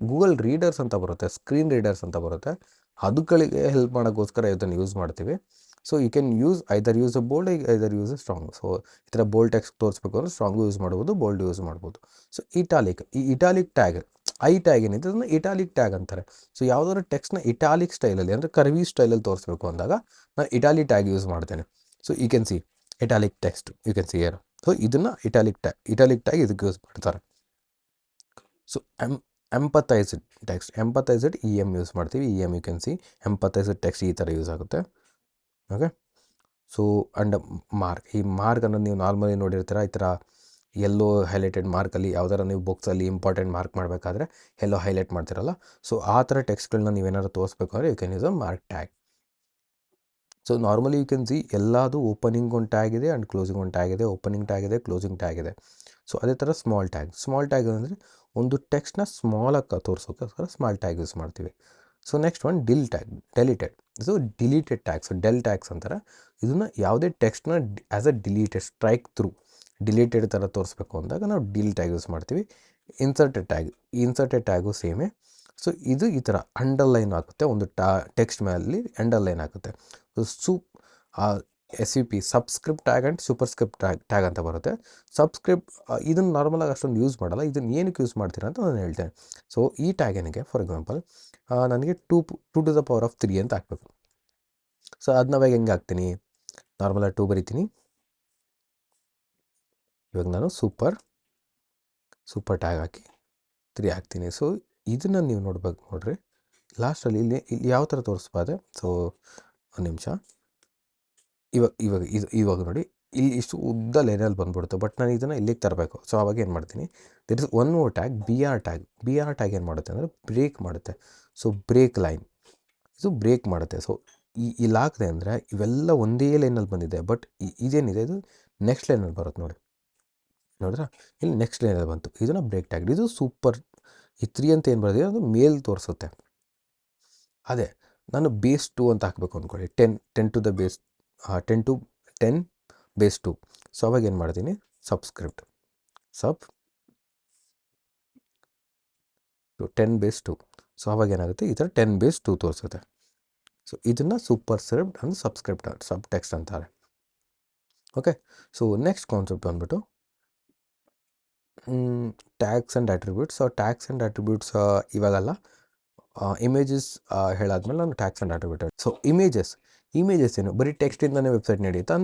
A: ಗೂಗಲ್ ರೀಡರ್ಸ್ ಅಂತ ಬರುತ್ತೆ, ಸ್ಕ್ರೀನ್ ರೀಡರ್ಸ್ ಅಂತ ಬರುತ್ತೆ, ಅದಕ್ಕೆ ಹೆಲ್ಪ್ ಮಾಡೋಕ್ಕೋಸ್ಕರ ಇದನ್ನು ಯೂಸ್ ಮಾಡ್ತೀವಿ. So you can either use a bold, either use a strong. So ಈ ಥರ ಬೋಲ್ಡ್ ಟೆಕ್ಸ್ಟ್ ತೋರಿಸ್ಬೇಕು ಅಂದರೆ ಸ್ಟ್ರಾಂಗು ಯೂಸ್ ಮಾಡ್ಬೋದು, ಬೋಲ್ಡ್ ಯೂಸ್ ಮಾಡ್ಬೋದು. So italic tag, I tag ಏನಿದೆ ಅದನ್ನು ಇಟಾಲಿಕ್ ಟ್ಯಾಗ್ ಅಂತಾರೆ. ಸೊ ಯಾವುದಾದ್ರು ಟೆಕ್ಸ್ಟ್ನ ಇಟಾಲಿಕ್ ಸ್ಟೈಲಲ್ಲಿ ಅಂದರೆ ಕರ್ವಿ ಸ್ಟೈಲಲ್ಲಿ ತೋರಿಸ್ಬೇಕು ಅಂದಾಗ ನಾನು ಇಟಾಲಿಕ್ ಟ್ಯಾಗ್ ಯೂಸ್ ಮಾಡ್ತೇನೆ. So you can see italic text, you can see here. So ಇದನ್ನು ಇಟಾಲಿಕ್ ಟ್ಯಾಗ್ ಇದಕ್ಕೆ ಯೂಸ್ ಮಾಡ್ತಾರೆ. ಸೊ ಎಂಪಥೈಸ್ಡ್ ಟೆಕ್ಸ್ಟ್, ಯೂಸ್ ಮಾಡ್ತೀವಿ. You can see emphasized text ಈ ಥರ ಯೂಸ್ ಆಗುತ್ತೆ. ಓಕೆ, ಸೊ ಆ್ಯಂಡ್ ಈ ಮಾರ್ಕ್ ಅನ್ನೋದು ನೀವು ನಾರ್ಮಲಿ ನೋಡಿರ್ತೀರ, ಈ ಥರ ಎಲ್ಲೋ ಹೈಲೈಟೆಡ್ ಮಾರ್ಕಲ್ಲಿ ಯಾವ್ದಾರ ನೀವು ಬುಕ್ಸಲ್ಲಿ ಇಂಪಾರ್ಟೆಂಟ್ ಮಾರ್ಕ್ ಮಾಡಬೇಕಾದ್ರೆ ಎಲ್ಲೋ ಹೈಲೈಟ್ ಮಾಡ್ತಿರಲ್ಲ. ಸೊ ಆ ಥರ ಟೆಕ್ಸ್ಟ್ಗಳನ್ನ ನೀವೇನಾದ್ರು ತೋರಿಸ್ಬೇಕು ಅಂದರೆ you can use a mark tag. So normally you can see ಎಲ್ಲದು ಓಪನಿಂಗ್ ಒಂದು ಟ್ಯಾಗ್ ಇದೆ ಆ್ಯಂಡ್ ಕ್ಲೋಸಿಂಗ್ ಒಂದು ಟ್ಯಾಗ್ ಇದೆ, ಓಪನಿಂಗ್ ಟ್ಯಾಗ್ ಇದೆ, ಕ್ಲೋಸಿಂಗ್ ಟ್ಯಾಗ್ ಇದೆ. ಸೊ ಅದೇ ಥರ ಸ್ಮಾಲ್ ಟ್ಯಾಗ್ ಅಂದರೆ ಒಂದು ಟೆಕ್ಸ್ಟ್ನ ಸ್ಮಾಲಾಗಿ ತೋರಿಸೋಕ್ಕೋಸ್ಕರ ಸ್ಮಾಲ್ ಟ್ಯಾಗ್ ಯೂಸ್ ಮಾಡ್ತೀವಿ. So next one deleted. So deleted tags, del tags ಅಂತಾರೆ. ಇದನ್ನು ಯಾವುದೇ ಟೆಕ್ಸ್ಟ್ನ as a deleted, strike through deleted ಥರ ತೋರಿಸ್ಬೇಕು ಅಂದಾಗ ನಾವು ಡಿಲ್ ಟ್ಯಾಗ್ ಯೂಸ್ ಮಾಡ್ತೀವಿ. ಇನ್ಸರ್ಟೆಡ್ ಟ್ಯಾಗು ಸೇಮೇ. ಸೊ ಇದು ಈ ಥರ ಅಂಡರ್ಲೈನ್ ಆಗುತ್ತೆ, ಒಂದು ಟೆಕ್ಸ್ಟ್ ಮೇಲೆ ಅಂಡರ್ಲೈನ್ ಆಗುತ್ತೆ. SUP subscript tag and superscript tag ಅಂತ ಬರುತ್ತೆ. ಇದನ್ನು ನಾರ್ಮಲಾಗಿ ಅಷ್ಟೊಂದು ಯೂಸ್ ಮಾಡಲ್ಲ. ಇದನ್ನು ಏನಕ್ಕೆ ಯೂಸ್ ಮಾಡ್ತೀರಾ ಅಂತ ನಾನು ಹೇಳ್ತೇನೆ. ಸೊ ಈ ಟ್ಯಾಗ್ ಏನಿಗೆ, ಫಾರ್ ಎಕ್ಸಾಂಪಲ್ ನನಗೆ 2 to the power of 3 ಅಂತ ಹಾಕಬೇಕು. ಸೊ ಅದನ್ನ ಇವಾಗ ಹೆಂಗೆ ಹಾಕ್ತೀನಿ, ನಾರ್ಮಲಾಗಿ 2 ಬರಿತೀನಿ, ಇವಾಗ ನಾನು ಸೂಪರ್ ಟ್ಯಾಗ್ ಹಾಕಿ 3 ಹಾಕ್ತೀನಿ. ಸೊ ಇದನ್ನು ನೀವು ನೋಡ್ರಿ ಲಾಸ್ಟಲ್ಲಿ ಇಲ್ಲಿ ಯಾವ ಥರ ತೋರಿಸ್ಬಾರ್ದೆ. ಸೊ ಒಂದು ನಿಮಿಷ, ಇವಾಗ ನೋಡಿ, ಇಲ್ಲಿ ಇಷ್ಟು ಉದ್ದ ಲೈನಲ್ಲಿ ಬಂದ್ಬಿಡುತ್ತೆ, ಬಟ್ ನಾನು ಇದನ್ನು ಇಲ್ಲಿಗೆ ತರಬೇಕು. ಸೊ ಅವಾಗ ಏನು ಮಾಡ್ತೀನಿ, that is one more tag, B R tag ಏನು ಮಾಡುತ್ತೆ ಅಂದರೆ ಬ್ರೇಕ್ ಮಾಡುತ್ತೆ. ಸೊ ಬ್ರೇಕ್ ಲೈನ್, ಇದು ಬ್ರೇಕ್ ಮಾಡುತ್ತೆ. ಸೊ ಇಲ್ಲಿ ಹಾಕಿದೆ ಅಂದರೆ ಇವೆಲ್ಲ ಒಂದೇ ಲೈನಲ್ಲಿ ಬಂದಿದೆ, ಬಟ್ ಇದೇನಿದೆ ಇದು ನೆಕ್ಸ್ಟ್ ಲೈನಲ್ಲಿ ಬರುತ್ತೆ. ನೋಡಿದ್ರಾ, ಇಲ್ಲಿ ನೆಕ್ಸ್ಟ್ ಲೈನಲ್ಲಿ ಬಂತು, ಇದನ್ನು ಬ್ರೇಕ್ ಟ್ಯಾಗ್. ಇದು ಸೂಪರ್. ಈ 3 ಅಂತ ಏನು ಬರೆದಿದೆ ಅದು ಮೇಲ್ ತೋರಿಸುತ್ತೆ. ಅದೇ ನಾನು ಬೇಸ್ 2 ಅಂತ ಹಾಕಬೇಕು ಅಂದ್ಕೊಳ್ಳಿ, 10 to the base 10 base 2. So ಅವಾಗ ಏನು ಮಾಡ್ತೀನಿ, ಸಬ್ಸ್ಕ್ರಿಪ್ಟ್ 10 base 2. ಸೊ ಅವಾಗ ಏನಾಗುತ್ತೆ, ಈ ಥರ 10 base 2 ತೋರಿಸುತ್ತೆ. ಸೊ ಇದನ್ನು ಸೂಪರ್ಸ್ಕ್ರಿಪ್ಟ್ ಅಂದರೆ ಸಬ್ ಟೆಕ್ಸ್ಟ್ ಅಂತಾರೆ. ಓಕೆ, ಸೊ ನೆಕ್ಸ್ಟ್ ಕಾನ್ಸೆಪ್ಟ್ ಬಂದ್ಬಿಟ್ಟು tags and attributes. So tags and attributes ಇವಾಗಲ್ಲ, ಇಮೇಜಸ್ ಹೇಳಾದ್ಮೇಲೆ ನಾನು tags and attribute. So images ಏನು, ಬರೀ ಟೆಕ್ಸ್ಟಿಂದನೇ ವೆಬ್ಸೈಟ್ ನಡೀತಾ?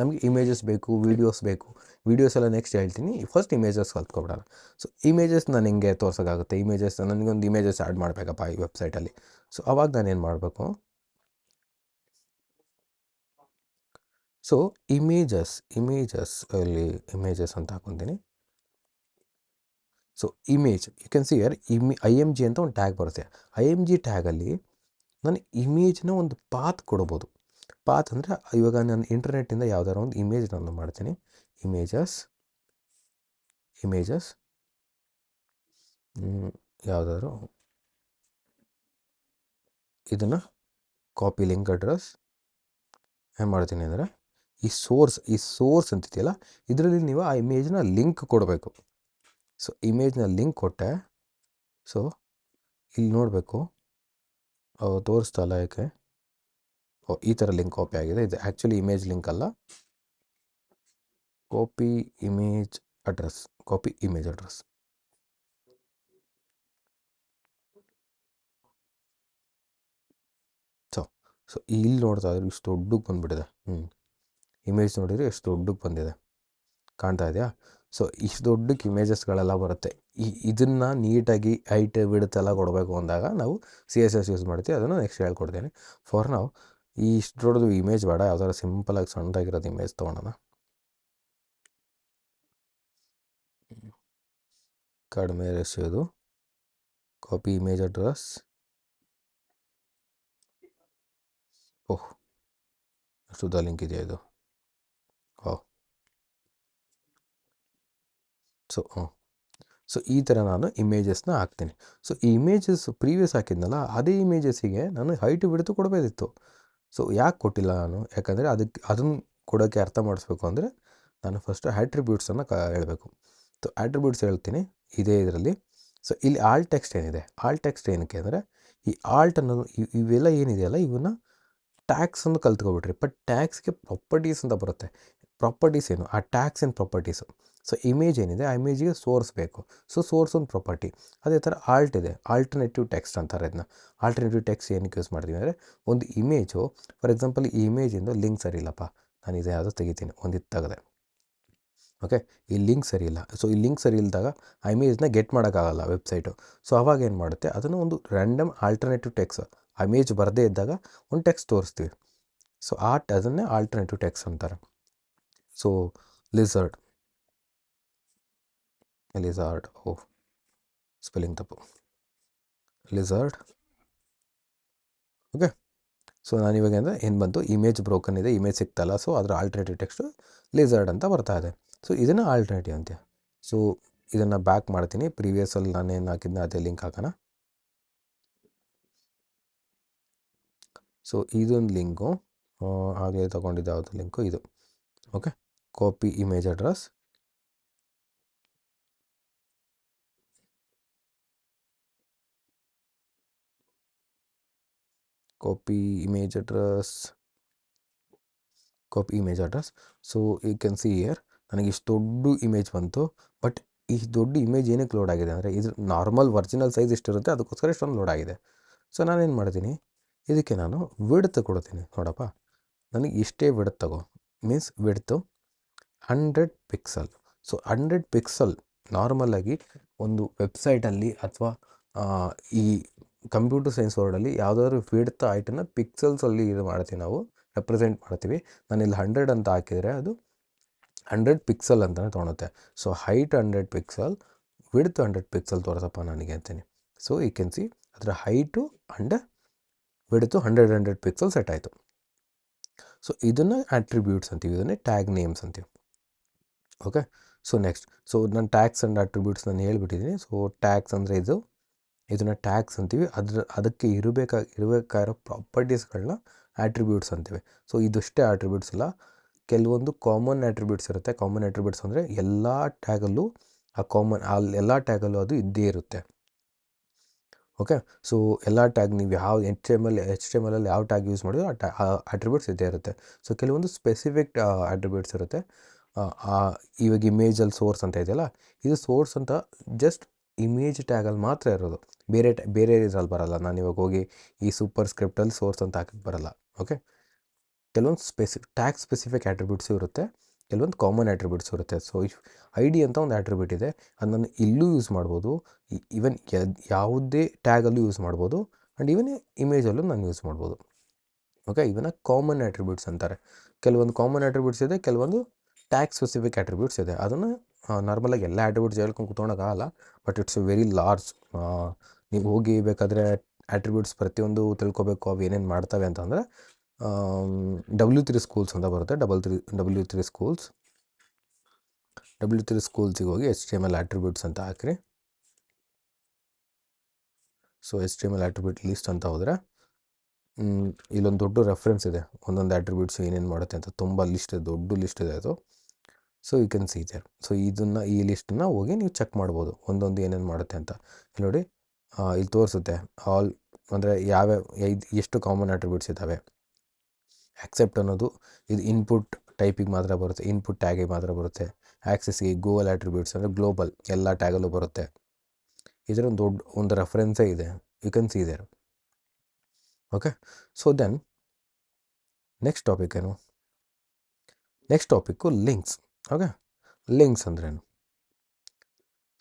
A: ನಮಗೆ ಇಮೇಜಸ್ ಬೇಕು, ವೀಡಿಯೋಸ್ ಎಲ್ಲ ನೆಕ್ಸ್ಟ್ ಹೇಳ್ತೀನಿ. ಫಸ್ಟ್ ಇಮೇಜಸ್ ಕಲ್ತ್ಕೊಬಿಡೋಣ. ಸೊ ಇಮೇಜಸ್ ನಾನು ಹೆಂಗೆ ತೋರ್ಸೋಕ್ಕಾಗುತ್ತೆ, ನನಗೊಂದು ಇಮೇಜಸ್ ಆ್ಯಡ್ ಮಾಡಬೇಕಪ್ಪ ಈ ವೆಬ್ಸೈಟಲ್ಲಿ. ಸೊ ಅವಾಗ ನಾನೇನು ಮಾಡಬೇಕು, ಸೊ ಇಮೇಜಸ್ ಅಲ್ಲಿ ಇಮೇಜಸ್ ಅಂತ ಹಾಕೊತೀನಿ. So image, you can see here IMG ಅಂತ ಒಂದು ಟ್ಯಾಗ್ ಬರುತ್ತೆ. IMG ಟ್ಯಾಗಲ್ಲಿ ನಾನು ಇಮೇಜ್ನ ಒಂದು ಪಾತ್ ಕೊಡ್ಬೋದು. ಪಾತ್ ಅಂದರೆ ಇವಾಗ ನಾನು ಇಂಟರ್ನೆಟ್ಟಿಂದ ಯಾವ್ದಾರು ಒಂದು ಇಮೇಜ್ ನಾನು ಮಾಡ್ತೀನಿ, ಇಮೇಜಸ್ ಯಾವುದಾದ್ರು ಇದನ್ನು ಕಾಪಿ ಲಿಂಕ್ ಅಡ್ರೆಸ್ ಏನು ಮಾಡ್ತೀನಿ ಅಂದರೆ, ಈ ಸೋರ್ಸ್ ಅಂತಿದೆಯಲ್ಲ, ಇದರಲ್ಲಿ ನೀವು ಆ ಇಮೇಜ್ನ ಲಿಂಕ್ ಕೊಡಬೇಕು. ಸೊ ಇಮೇಜ್ನ ಲಿಂಕ್ ಕೊಟ್ಟೆ. ಸೊ ಇಲ್ಲಿ ನೋಡಬೇಕು, ತೋರಿಸ್ತಲ್ಲ ಯಾಕೆ, ಈ ಥರ ಲಿಂಕ್ ಕಾಪಿ ಆಗಿದೆ. ಇದು ಆ್ಯಕ್ಚುಲಿ ಇಮೇಜ್ ಲಿಂಕ್ ಅಲ್ಲ, ಕಾಪಿ ಇಮೇಜ್ ಅಡ್ರೆಸ್. ಸೊ ಇಲ್ಲಿ ನೋಡ್ತಾ ಇದ್ರೆ ಇಷ್ಟು ದೊಡ್ಡಕ್ಕೆ ಬಂದುಬಿಟ್ಟಿದೆ. ಇಮೇಜ್ ನೋಡಿದರೆ ಎಷ್ಟು ದೊಡ್ಡಕ್ಕೆ ಬಂದಿದೆ. ಕಾಣ್ತಾ ಇದೆಯಾ? ಸೊ ಇಷ್ಟು ದೊಡ್ಡಕ್ಕೆ ಇಮೇಜಸ್ಗಳೆಲ್ಲ ಬರುತ್ತೆ. ಇದನ್ನು ನೀಟಾಗಿ ಹೈಟ್ ವಿಡ್ತ್ ಎಲ್ಲ ಕೊಡಬೇಕು ಅಂದಾಗ ನಾವು CSS ಯೂಸ್ ಮಾಡ್ತೀವಿ. ಅದನ್ನು ನೆಕ್ಸ್ಟ್ ಹೇಳ್ಕೊಡ್ತೀನಿ. ಫಾರ್ ನಾವು ಈ ಇಷ್ಟು ದೊಡ್ಡದು ಇಮೇಜ್ ಬೇಡ, ಯಾವ್ದಾದ್ರು ಸಿಂಪಲಾಗಿ ಸಣ್ಣದಾಗಿರೋದು ಇಮೇಜ್ ತೊಗೊಳೋಣ. ಕಡಿಮೆ ರೆಸಿಯೋದು, ಕಾಪಿ ಇಮೇಜ್ ಅಡ್ರೆಸ್. ಓಹ್, ಅಷ್ಟುದ್ದ ಲಿಂಕ್ ಇದೆಯಾ ಇದು? ಓಹ್, ಸೊ ಈ ಥರ ನಾನು ಇಮೇಜಸ್ನ ಹಾಕ್ತೀನಿ. ಸೊ ಈ ಇಮೇಜಸ್ ಪ್ರೀವಿಯಸ್ ಹಾಕಿದ್ನಲ್ಲ, ಅದೇ ಇಮೇಜಸ್ಸಿಗೆ ನಾನು ಹೈಟ್ ವಿಡ್ತ್ ಕೊಡಬೇಕಿತ್ತು. ಸೊ ಯಾಕೆ ಕೊಟ್ಟಿಲ್ಲ ನಾನು? ಯಾಕಂದರೆ ಅದನ್ನು ಕೊಡೋಕ್ಕೆ ಅರ್ಥ ಮಾಡಿಸ್ಬೇಕು ಅಂದರೆ ನಾನು ಫಸ್ಟ್ ಆಟ್ರಿಬ್ಯೂಟ್ಸನ್ನು ಹೇಳಬೇಕು. ಸೊ ಆಟ್ರಿಬ್ಯೂಟ್ಸ್ ಹೇಳ್ತೀನಿ ಇದೇ ಇದರಲ್ಲಿ. ಸೊ ಇಲ್ಲಿ ಆಲ್ ಟೆಕ್ಸ್ಟ್ ಏನಿದೆ, ಆಲ್ ಟೆಕ್ಸ್ಟ್ ಏನಕ್ಕೆ ಅಂದರೆ ಈ ಆಲ್ಟ್ ಅನ್ನೋದು ಇವೆಲ್ಲ ಏನಿದೆಯಲ್ಲ ಇವನ್ನ ಟ್ಯಾಕ್ಸನ್ನು ಕಲ್ತ್ಕೊಬಿಟ್ರಿ. ಬಟ್ ಟ್ಯಾಕ್ಸ್ಗೆ ಪ್ರಾಪರ್ಟೀಸ್ ಅಂತ ಬರುತ್ತೆ. ಪ್ರಾಪರ್ಟೀಸ್ ಏನು? ಆ ಟ್ಯಾಕ್ಸ್ ಏನು ಪ್ರಾಪರ್ಟೀಸು. ಸೊ ಇಮೇಜ್ ಏನಿದೆ, ಆ ಇಮೇಜಿಗೆ ಸೋರ್ಸ್ ಬೇಕು. ಸೊ ಸೋರ್ಸ್ ಒಂದು ಪ್ರಾಪರ್ಟಿ. ಅದೇ ಥರ ಆಲ್ಟ್ ಇದೆ, ಆಲ್ಟರ್ನೇಟಿವ್ ಟೆಕ್ಸ್ಟ್ ಅಂತಾರೆ ಇದನ್ನ. ಆಲ್ಟರ್ನೇಟಿವ್ ಟೆಕ್ಸ್ಟ್ ಏನಕ್ಕೆ ಯೂಸ್ ಮಾಡ್ತೀವಿ ಅಂದರೆ, ಒಂದು ಇಮೇಜು ಫಾರ್ ಎಕ್ಸಾಂಪಲ್ ಈ ಇಮೇಜಿಂದ ಲಿಂಕ್ ಸರಿ ಇಲ್ಲಪ್ಪ, ನಾನು ಇದು ಯಾವುದೋ ತೆಗಿತೀನಿ, ಒಂದಿತ್ತು ತೆಗೆದೆ. ಓಕೆ, ಈ ಲಿಂಕ್ ಸರಿ ಇಲ್ಲ. ಸೊ ಈ ಲಿಂಕ್ ಸರಿ ಇಲ್ಲದಾಗ ಆ ಇಮೇಜ್ನ ಗೆಟ್ ಮಾಡೋಕ್ಕಾಗಲ್ಲ ವೆಬ್ಸೈಟು. ಸೊ ಅವಾಗ ಏನು ಮಾಡುತ್ತೆ, ಅದನ್ನು ಒಂದು ರ್ಯಾಂಡಮ್ ಆಲ್ಟರ್ನೇಟಿವ್ ಟೆಕ್ಸ್ಟ್, ಆ ಇಮೇಜ್ ಬರದೇ ಇದ್ದಾಗ ಒಂದು ಟೆಕ್ಸ್ಟ್ ತೋರಿಸ್ತೀವಿ. ಸೊ ಅದನ್ನೇ ಆಲ್ಟರ್ನೇಟಿವ್ ಟೆಕ್ಸ್ಟ್ ಅಂತಾರೆ. ಸೊ ಲಿಸರ್ಡ್, ಓಹ್ ಸ್ಪೆಲ್ಲಿಂಗ್ ತಪ್ಪು, ಲಿಸರ್ಡ್. ಓಕೆ, ಸೊ ನಾನಿವಾಗ ಅಂದರೆ ಏನು ಬಂತು, ಇಮೇಜ್ ಬ್ರೋಕನ್ ಇದೆ, ಇಮೇಜ್ ಸಿಗ್ತಲ್ಲ. ಸೊ ಅದರ ಆಲ್ಟರ್ನೇಟಿವ್ ಟೆಕ್ಸ್ಟು ಲಿಸರ್ಡ್ ಅಂತ ಬರ್ತಾ ಇದೆ. ಸೊ ಇದನ್ನು ಆಲ್ಟರ್ನೇಟಿವ್ ಅಂತೆ. ಸೊ ಇದನ್ನು ಬ್ಯಾಕ್ ಮಾಡ್ತೀನಿ. ಪ್ರೀವಿಯಸಲ್ಲಿ ನಾನೇನು ಹಾಕಿದ್ನ ಅದೇ ಲಿಂಕ್ ಹಾಕೋಣ. ಸೊ ಇದೊಂದು ಲಿಂಕು ಆಗಲೇ ತೊಗೊಂಡಿದ್ದು ಯಾವುದು ಲಿಂಕು ಇದು. Okay, copy image address, copy image address. So you can see here ನನಗೆ ಇಷ್ಟು ದೊಡ್ಡ ಇಮೇಜ್ ಬಂತು. ಬಟ್ ಈ ದೊಡ್ಡ ಇಮೇಜ್ ಏನಕ್ಕೆ ಲೋಡ್ ಆಗಿದೆ ಅಂದರೆ, ಇದು ನಾರ್ಮಲ್ ಒರಿಜಿನಲ್ ಸೈಜ್ ಇಷ್ಟಿರುತ್ತೆ, ಅದಕ್ಕೋಸ್ಕರ ಇಷ್ಟೊಂದು ಲೋಡ್ ಆಗಿದೆ. ಸೊ ನಾನೇನು ಮಾಡ್ತೀನಿ, ಇದಕ್ಕೆ ನಾನು ವಿಡ್ತ್ ಕೊಡ್ತೀನಿ. ನೋಡಪ್ಪ, ನನಗೆ ಇಷ್ಟೇ ವಿಡ್ತ್ ತಗೋ, means width 100 pixel. So 100 pixel ನಾರ್ಮಲಾಗಿ ಒಂದು ವೆಬ್ಸೈಟಲ್ಲಿ ಅಥವಾ ಈ ಕಂಪ್ಯೂಟರ್ ಸೈನ್ಸ್ ವರ್ಡಲ್ಲಿ ಯಾವುದಾದ್ರು ವಿಡ್ತ್ ಐಟನ್ನ ಪಿಕ್ಸಲ್ಸಲ್ಲಿ ಇದು ಮಾಡ್ತೀವಿ, ನಾವು ರೆಪ್ರೆಸೆಂಟ್ ಮಾಡ್ತೀವಿ. ನಾನಿಲ್ಲಿ 100 ಅಂತ ಹಾಕಿದರೆ ಅದು 100 ಪಿಕ್ಸಲ್ ಅಂತಲೇ ತೊಗೊಳುತ್ತೆ. So height 100 pixel, width 100 pixel ತೋರಿಸಪ್ಪ ನನಗೆ ಅಂತೀನಿ. ಸೊ ಯು ಕ್ಯಾನ್ ಸಿ ಅದರ height and width 100 pixel set ಆಯಿತು. ಸೊ ಇದನ್ನು ಆಟ್ರಿಬ್ಯೂಟ್ಸ್ ಅಂತೀವಿ, ಇದನ್ನೇ ಟ್ಯಾಗ್ ನೇಮ್ಸ್ ಅಂತೀವಿ. ಓಕೆ, ಸೊ ನೆಕ್ಸ್ಟ್, ಸೊ ನಾನು ಟ್ಯಾಗ್ಸ್ ಆ್ಯಂಡ್ ಆಟ್ರಿಬ್ಯೂಟ್ಸ್ ನಾನು ಹೇಳ್ಬಿಟ್ಟಿದ್ದೀನಿ. ಸೊ ಟ್ಯಾಗ್ಸ್ ಅಂದರೆ ಇದನ್ನು ಟ್ಯಾಗ್ಸ್ ಅಂತೀವಿ. ಅದಕ್ಕೆ ಇರಬೇಕಾಗಿರೋ ಪ್ರಾಪರ್ಟೀಸ್ಗಳನ್ನ ಆಟ್ರಿಬ್ಯೂಟ್ಸ್ ಅಂತೀವಿ. ಸೊ ಇದಷ್ಟೇ ಆಟ್ರಿಬ್ಯೂಟ್ಸ್ ಇಲ್ಲ, ಕೆಲವೊಂದು ಕಾಮನ್ ಆಟ್ರಿಬ್ಯೂಟ್ಸ್ ಇರುತ್ತೆ. ಕಾಮನ್ ಆಟ್ರಿಬ್ಯೂಟ್ಸ್ ಅಂದರೆ ಎಲ್ಲ ಟ್ಯಾಗಲ್ಲೂ ಎಲ್ಲ ಟ್ಯಾಗಲ್ಲೂ ಅದು ಇದ್ದೇ ಇರುತ್ತೆ. ಓಕೆ, ಸೊ ಎಲ್ಲ ಟ್ಯಾಗ್ ನೀವು ಯಾವ HTML ಯಾವ ಟ್ಯಾಗ್ ಯೂಸ್ ಮಾಡಿದ್ರು ಆ ಆಟ್ರಿಬ್ಯೂಟ್ಸ್ ಇದ್ದೇ ಇರುತ್ತೆ. ಸೊ ಕೆಲವೊಂದು ಸ್ಪೆಸಿಫಿಕ್ ಆಟ್ರಿಬ್ಯೂಟ್ಸ್ ಇರುತ್ತೆ. ಇವಾಗ ಇಮೇಜಲ್ಲಿ ಸೋರ್ಸ್ ಅಂತ ಇದೆಯಲ್ಲ, ಇದು ಸೋರ್ಸ್ ಅಂತ ಜಸ್ಟ್ ಇಮೇಜ್ ಟ್ಯಾಗಲ್ಲಿ ಮಾತ್ರ ಇರೋದು, ಬೇರೆ ಇದ್ರಲ್ಲಿ ಬರಲ್ಲ. ನಾನು ಇವಾಗ ಹೋಗಿ ಈ ಸೂಪರ್ ಸ್ಕ್ರಿಪ್ಟಲ್ಲಿ ಸೋರ್ಸ್ ಅಂತ ಹಾಕಕ್ಕೆ ಬರಲ್ಲ. ಓಕೆ, ಕೆಲವೊಂದು ಸ್ಪೆಸಿಫಿಕ್ ಆಟ್ರಿಬ್ಯೂಟ್ಸು ಇರುತ್ತೆ, ಕೆಲವೊಂದು ಕಾಮನ್ ಆಟ್ರಿಬ್ಯೂಟ್ಸ್ ಇರುತ್ತೆ. ಸೊ ID ಅಂತ ಒಂದು ಆಟ್ರಿಬ್ಯೂಟ್ ಇದೆ, ಅದನ್ನು ಇಲ್ಲೂ ಯೂಸ್ ಮಾಡ್ಬೋದು, ಈವನ್ ಯಾವುದೇ ಟ್ಯಾಗಲ್ಲೂ ಯೂಸ್ ಮಾಡ್ಬೋದು, ಆ್ಯಂಡ್ ಈವನ್ ಇಮೇಜಲ್ಲೂ ನಾನು ಯೂಸ್ ಮಾಡ್ಬೋದು. ಓಕೆ, ಇವನ್ನ ಕಾಮನ್ ಆಟ್ರಿಬ್ಯೂಟ್ಸ್ ಅಂತಾರೆ. ಕೆಲವೊಂದು ಕಾಮನ್ ಆಟ್ರಿಬ್ಯೂಟ್ಸ್ ಇದೆ, ಕೆಲವೊಂದು ಟ್ಯಾಗ್ ಸ್ಪೆಸಿಫಿಕ್ ಆಟ್ರಿಬ್ಯೂಟ್ಸ್ ಇದೆ. ಅದನ್ನು ನಾರ್ಮಲಾಗಿ ಎಲ್ಲ ಆಟ್ರಿಬ್ಯೂಟ್ಸ್ ಹೇಳ್ಕೊಂಡು ಕೂತ್ಕೊಳ್ಳೋಕ್ಕಾಗಲ್ಲ, ಬಟ್ ಇಟ್ಸ್ ವೆರಿ ಲಾರ್ಜ್. ನೀವು ಹೋಗಿ ಬೇಕಾದರೆ ಆಟ್ರಿಬ್ಯೂಟ್ಸ್ ಪ್ರತಿಯೊಂದು ತಿಳ್ಕೊಬೇಕು, ಅವು ಏನೇನು ಮಾಡ್ತವೆ ಅಂತಂದರೆ W3 ಸ್ಕೂಲ್ಸ್ ಅಂತ ಬರುತ್ತೆ. W3 ಸ್ಕೂಲ್ಸಿಗೆ ಹೋಗಿ HTML ಆಟ್ರಿಬ್ಯೂಟ್ಸ್ ಅಂತ ಹಾಕ್ರಿ. ಸೊ HTML ಆಟ್ರಿಬ್ಯೂಟ್ ಲಿಸ್ಟ್ ಅಂತ ಹೋದರೆ ಇಲ್ಲೊಂದು ದೊಡ್ಡ ರೆಫರೆನ್ಸ್ ಇದೆ, ಒಂದೊಂದು ಆಟ್ರಿಬ್ಯೂಟ್ಸ್ ಏನೇನು ಮಾಡುತ್ತೆ ಅಂತ. ತುಂಬ ದೊಡ್ಡ ಲಿಸ್ಟ್ ಇದೆ ಅದು. So you can see there. So ಈ ಲಿಸ್ಟನ್ನ ಹೋಗಿ ನೀವು ಚೆಕ್ ಮಾಡ್ಬೋದು, ಒಂದೊಂದು ಏನೇನು ಮಾಡುತ್ತೆ ಅಂತ. ಇಲ್ಲಿ ನೋಡಿ, ಇಲ್ಲಿ ತೋರಿಸುತ್ತೆ ಆಲ್ ಅಂದರೆ ಎಷ್ಟು ಕಾಮನ್ ಆಟ್ರಿಬ್ಯೂಟ್ಸ್ ಇದ್ದಾವೆ. ಆಕ್ಸೆಪ್ಟ್ ಅನ್ನೋದು ಇದು ಇನ್ಪುಟ್ ಟೈಪಿಗೆ ಮಾತ್ರ ಬರುತ್ತೆ, ಇನ್ಪುಟ್ ಟ್ಯಾಗಿಗೆ ಮಾತ್ರ ಬರುತ್ತೆ. ಆಕ್ಸೆಸ್ಗೆ ಗೂಗಲ್ ಆಟ್ರಿಬ್ಯೂಟ್ಸ್ ಅಂದರೆ ಗ್ಲೋಬಲ್, ಎಲ್ಲ ಟ್ಯಾಗಲ್ಲೂ ಬರುತ್ತೆ. ಇದರ ಒಂದು ರೆಫರೆನ್ಸೇ ಇದೆ, you can see there. Okay, so then next topic ಏನು? Next topic links. Okay, links ಅಂದ್ರೇನು?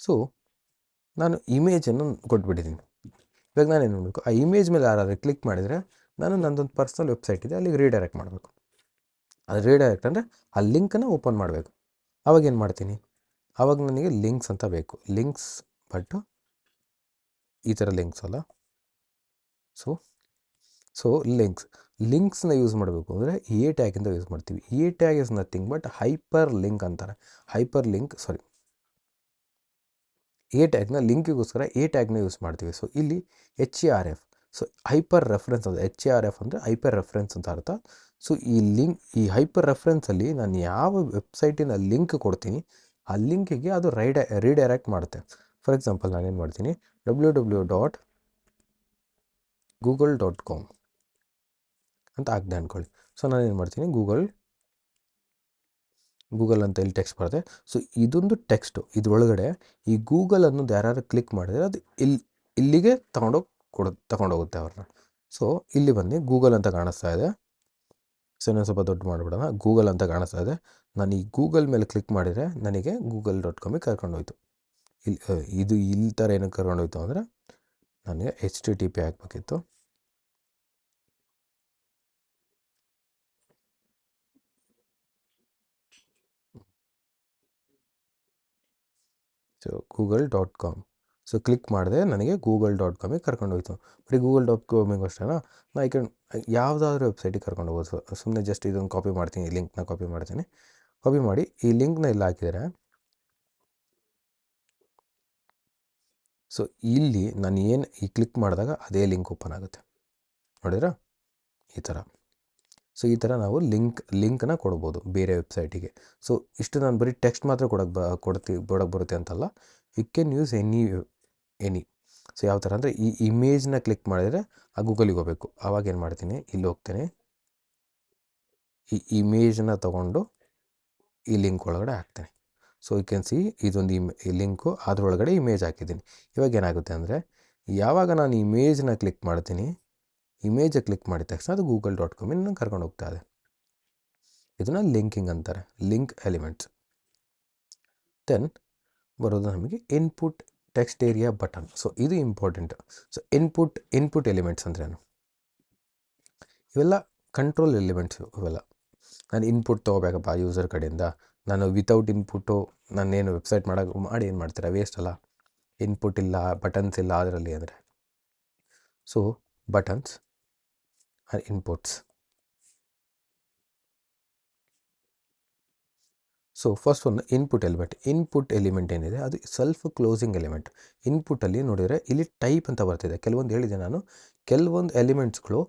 A: ಸೊ ನಾನು ಇಮೇಜನ್ನು ಕೊಟ್ಬಿಟ್ಟಿದ್ದೀನಿ. ಇವಾಗ ನಾನೇನು ಮಾಡಬೇಕು, ಆ ಇಮೇಜ್ ಮೇಲೆ ಯಾರಾದ್ರು ಕ್ಲಿಕ್ ಮಾಡಿದರೆ ನಾನು ನನ್ನದೊಂದು ಪರ್ಸ್ನಲ್ ವೆಬ್ಸೈಟ್ ಇದೆ, ಅಲ್ಲಿಗೆ ರೀಡೈರೆಕ್ಟ್ ಮಾಡಬೇಕು. ಅದು ರೀಡೈರೆಕ್ಟ್ ಅಂದರೆ ಆ ಲಿಂಕನ್ನು ಓಪನ್ ಮಾಡಬೇಕು. ಆವಾಗ ಏನು ಮಾಡ್ತೀನಿ, ಆವಾಗ ನನಗೆ ಲಿಂಕ್ಸ್ ಅಂತ ಬೇಕು. ಲಿಂಕ್ಸ್ ಬಟ್ ಈ ಥರ ಲಿಂಕ್ಸ್ ಅಲ್ಲ. ಸೊ ಲಿಂಕ್ಸ್ನ ಯೂಸ್ ಮಾಡಬೇಕು ಅಂದರೆ ಎ ಟ್ಯಾಗಿಂದ ಯೂಸ್ ಮಾಡ್ತೀವಿ. A tag is nothing but hyper link ಅಂತಾರೆ. ಎ ಟ್ಯಾಗ್ನ ಲಿಂಕಿಗೋಸ್ಕರ ಎ ಟ್ಯಾಗ್ನ ಯೂಸ್ ಮಾಡ್ತೀವಿ. ಸೊ ಇಲ್ಲಿ HRF, ಸೊ ಹೈಪರ್ ರೆಫರೆನ್ಸ್ ಅದು. HRF ಅಂದರೆ ಹೈಪರ್ ರೆಫರೆನ್ಸ್ ಅಂತ ಅರ್ಥ. ಸೊ ಈ ಹೈಪರ್ ರೆಫರೆನ್ಸಲ್ಲಿ ನಾನು ಯಾವ ವೆಬ್ಸೈಟಿನ ಲಿಂಕ್ ಕೊಡ್ತೀನಿ ಆ ಲಿಂಕಿಗೆ ಅದು ರೀಡೈರೆಕ್ಟ್ ಮಾಡುತ್ತೆ. ಫಾರ್ ಎಕ್ಸಾಂಪಲ್ ನಾನೇನು ಮಾಡ್ತೀನಿ, www.google.com ಅಂತ ಹಾಕ್ದೆ ಅಂದ್ಕೊಳ್ಳಿ. ಸೊ ನಾನೇನು ಮಾಡ್ತೀನಿ, ಗೂಗಲ್ ಅಂತ ಇಲ್ಲಿ ಟೆಕ್ಸ್ಟ್ ಬರುತ್ತೆ. ಸೊ ಇದೊಂದು ಟೆಕ್ಸ್ಟು, ಇದ್ರೊಳಗಡೆ ಈ ಗೂಗಲ್ ಅನ್ನೋದು ಯಾರು ಕ್ಲಿಕ್ ಮಾಡಿದರೆ ಅದು ಇಲ್ಲಿಗೆ ತಗೊಂಡೋಗುತ್ತೆ ಅವ್ರನ್ನ. ಸೊ ಇಲ್ಲಿ ಬನ್ನಿ, ಗೂಗಲ್ ಅಂತ ಕಾಣಿಸ್ತಾ ಇದೆ. ಸೊ ನಾನು ಸ್ವಲ್ಪ ದೊಡ್ಡ ಮಾಡಿಬಿಡೋಣ. ಗೂಗಲ್ ಅಂತ ಕಾಣಿಸ್ತಾ ಇದೆ. ನಾನು ಈ ಗೂಗಲ್ ಮೇಲೆ ಕ್ಲಿಕ್ ಮಾಡಿದರೆ ನನಗೆ google.comಗೆ ಕರ್ಕೊಂಡೋಯ್ತು. ಇಲ್ಲಿ ಥರ ಏನಕ್ಕೆ ಕರ್ಕೊಂಡೋಯ್ತು ಅಂದರೆ ನನಗೆ HTTP ಹಾಕಬೇಕಿತ್ತು. ಸೊ google.com, ಸೊ ಕ್ಲಿಕ್ ಮಾಡಿದೆ, ನನಗೆ google.comಗೆ ಕರ್ಕೊಂಡೋಯ್ತು. ಬರೀ google.comಗೆ ಅಷ್ಟೇನಾ, ನಾ ಯಾವುದಾದ್ರೂ ವೆಬ್ಸೈಟಿಗೆ ಕರ್ಕೊಂಡು ಹೋಗೋದು. ಸುಮ್ಮನೆ ಜಸ್ಟ್ ಇದನ್ನು ಕಾಪಿ ಮಾಡ್ತೀನಿ, ಲಿಂಕ್ನ ಕಾಪಿ ಮಾಡಿ ಈ ಲಿಂಕ್ನ ಇಲ್ಲಿ ಹಾಕಿದರೆ, ಸೊ ಇಲ್ಲಿ ನಾನು ಏನು ಕ್ಲಿಕ್ ಮಾಡಿದಾಗ ಅದೇ ಲಿಂಕ್ ಓಪನ್ ಆಗುತ್ತೆ. ನೋಡಿದ್ರಾ ಈ ಥರ. ಸೊ ಈ ಥರ ನಾವು ಲಿಂಕ್ನ ಕೊಡ್ಬೋದು ಬೇರೆ ವೆಬ್ಸೈಟಿಗೆ. ಸೊ ಇಷ್ಟು ನಾನು ಬರೀ ಟೆಕ್ಸ್ಟ್ ಮಾತ್ರ ಕೊಡೋಕ್ಕೆ ಬರುತ್ತೆ ಅಂತಲ್ಲ, you can use any. So ಯಾವ ಥರ ಅಂದರೆ ಈ ಇಮೇಜ್ನ ಕ್ಲಿಕ್ ಮಾಡಿದರೆ ಆ ಗೂಗಲಿಗೆ ಹೋಗಬೇಕು. ಆವಾಗ ಏನು ಮಾಡ್ತೀನಿ, ಇಲ್ಲಿ ಹೋಗ್ತೇನೆ, ಈ ಇಮೇಜನ್ನ ತೊಗೊಂಡು ಈ ಲಿಂಕ್ ಒಳಗಡೆ ಹಾಕ್ತೇನೆ. ಸೊ ಯು ಕ್ಯಾನ್ ಸಿ ಇದೊಂದು ಈ ಲಿಂಕು, ಅದರೊಳಗಡೆ ಇಮೇಜ್ ಹಾಕಿದ್ದೀನಿ. ಇವಾಗ ಏನಾಗುತ್ತೆ ಅಂದರೆ, ಯಾವಾಗ ನಾನು ಇಮೇಜ್ನ ಕ್ಲಿಕ್ ಮಾಡ್ತೀನಿ, ಕ್ಲಿಕ್ ಮಾಡಿದ ತಕ್ಷಣ ಅದು google.com ನನ್ನ ಕರ್ಕೊಂಡು ಹೋಗ್ತಾ ಇದೆ. ಇದನ್ನು ಲಿಂಕಿಂಗ್ ಅಂತಾರೆ, ಲಿಂಕ್ ಎಲಿಮೆಂಟ್ಸ್. ದೆನ್ ಬರೋದು ನಮಗೆ input text area button. So ಇದು ಇಂಪಾರ್ಟೆಂಟ್. ಸೊ ಇನ್ಪುಟ್ ಎಲಿಮೆಂಟ್ಸ್ ಅಂದ್ರೇನು? ಇವೆಲ್ಲ ಕಂಟ್ರೋಲ್ ಎಲಿಮೆಂಟ್ಸು. ಇವೆಲ್ಲ ನಾನು ಇನ್ಪುಟ್ ತೊಗೋಬೇಕಪ್ಪ ಯೂಸರ್ ಕಡೆಯಿಂದ, ನಾನು ವಿತೌಟ್ ಇನ್ಪುಟ್ಟು ನಾನೇನು ವೆಬ್ಸೈಟ್ ಮಾಡಿ ಏನು ಮಾಡ್ತೀರಾ, ವೇಸ್ಟ್ ಅಲ್ಲ. ಇನ್ಪುಟ್ ಇಲ್ಲ, ಬಟನ್ಸ್ ಇಲ್ಲ ಅದರಲ್ಲಿ ಅಂದರೆ. So buttons or inputs. So first ಒಂದು ಇನ್ಪುಟ್ ಎಲಿಮೆಂಟ್ ಏನಿದೆ ಅದು ಸೆಲ್ಫ್ ಕ್ಲೋಸಿಂಗ್ ಎಲಿಮೆಂಟ್. ಇನ್ಪುಟ್ಟಲ್ಲಿ ನೋಡಿದರೆ ಇಲ್ಲಿ ಟೈಪ್ ಅಂತ ಬರ್ತಿದೆ. ಕೆಲವೊಂದು ಹೇಳಿದೆ ನಾನು, ಕೆಲವೊಂದು ಎಲಿಮೆಂಟ್ಸ್ಗಳು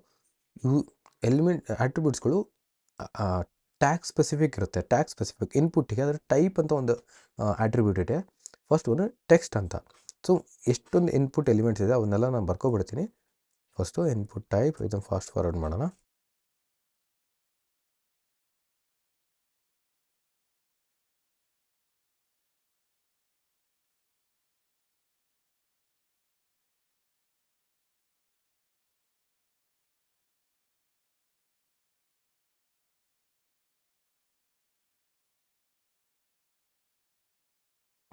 A: ಆಟ್ರಿಬ್ಯೂಟ್ಸ್ಗಳು ಟ್ಯಾಗ್ ಸ್ಪೆಸಿಫಿಕ್ ಇರುತ್ತೆ. ಇನ್ಪುಟ್ಟಿಗೆ ಅದರ ಟೈಪ್ ಅಂತ ಒಂದು ಆಟ್ರಿಬ್ಯೂಟ್ ಇದೆ. ಫಸ್ಟ್ ಒಂದು ಟೆಕ್ಸ್ಟ್ ಅಂತ. ಸೊ ಎಷ್ಟೊಂದು ಇನ್ಪುಟ್ ಎಲಿಮೆಂಟ್ಸ್ ಇದೆ ಅವನ್ನೆಲ್ಲ ನಾನು ಬರ್ಕೊಬಿಡ್ತೀನಿ. ಫಸ್ಟು ಇನ್ಪುಟ್ ಟೈಪ್, ಇದನ್ನು ಫಾಸ್ಟ್ ಫಾರ್ವರ್ಡ್ ಮಾಡೋಣ.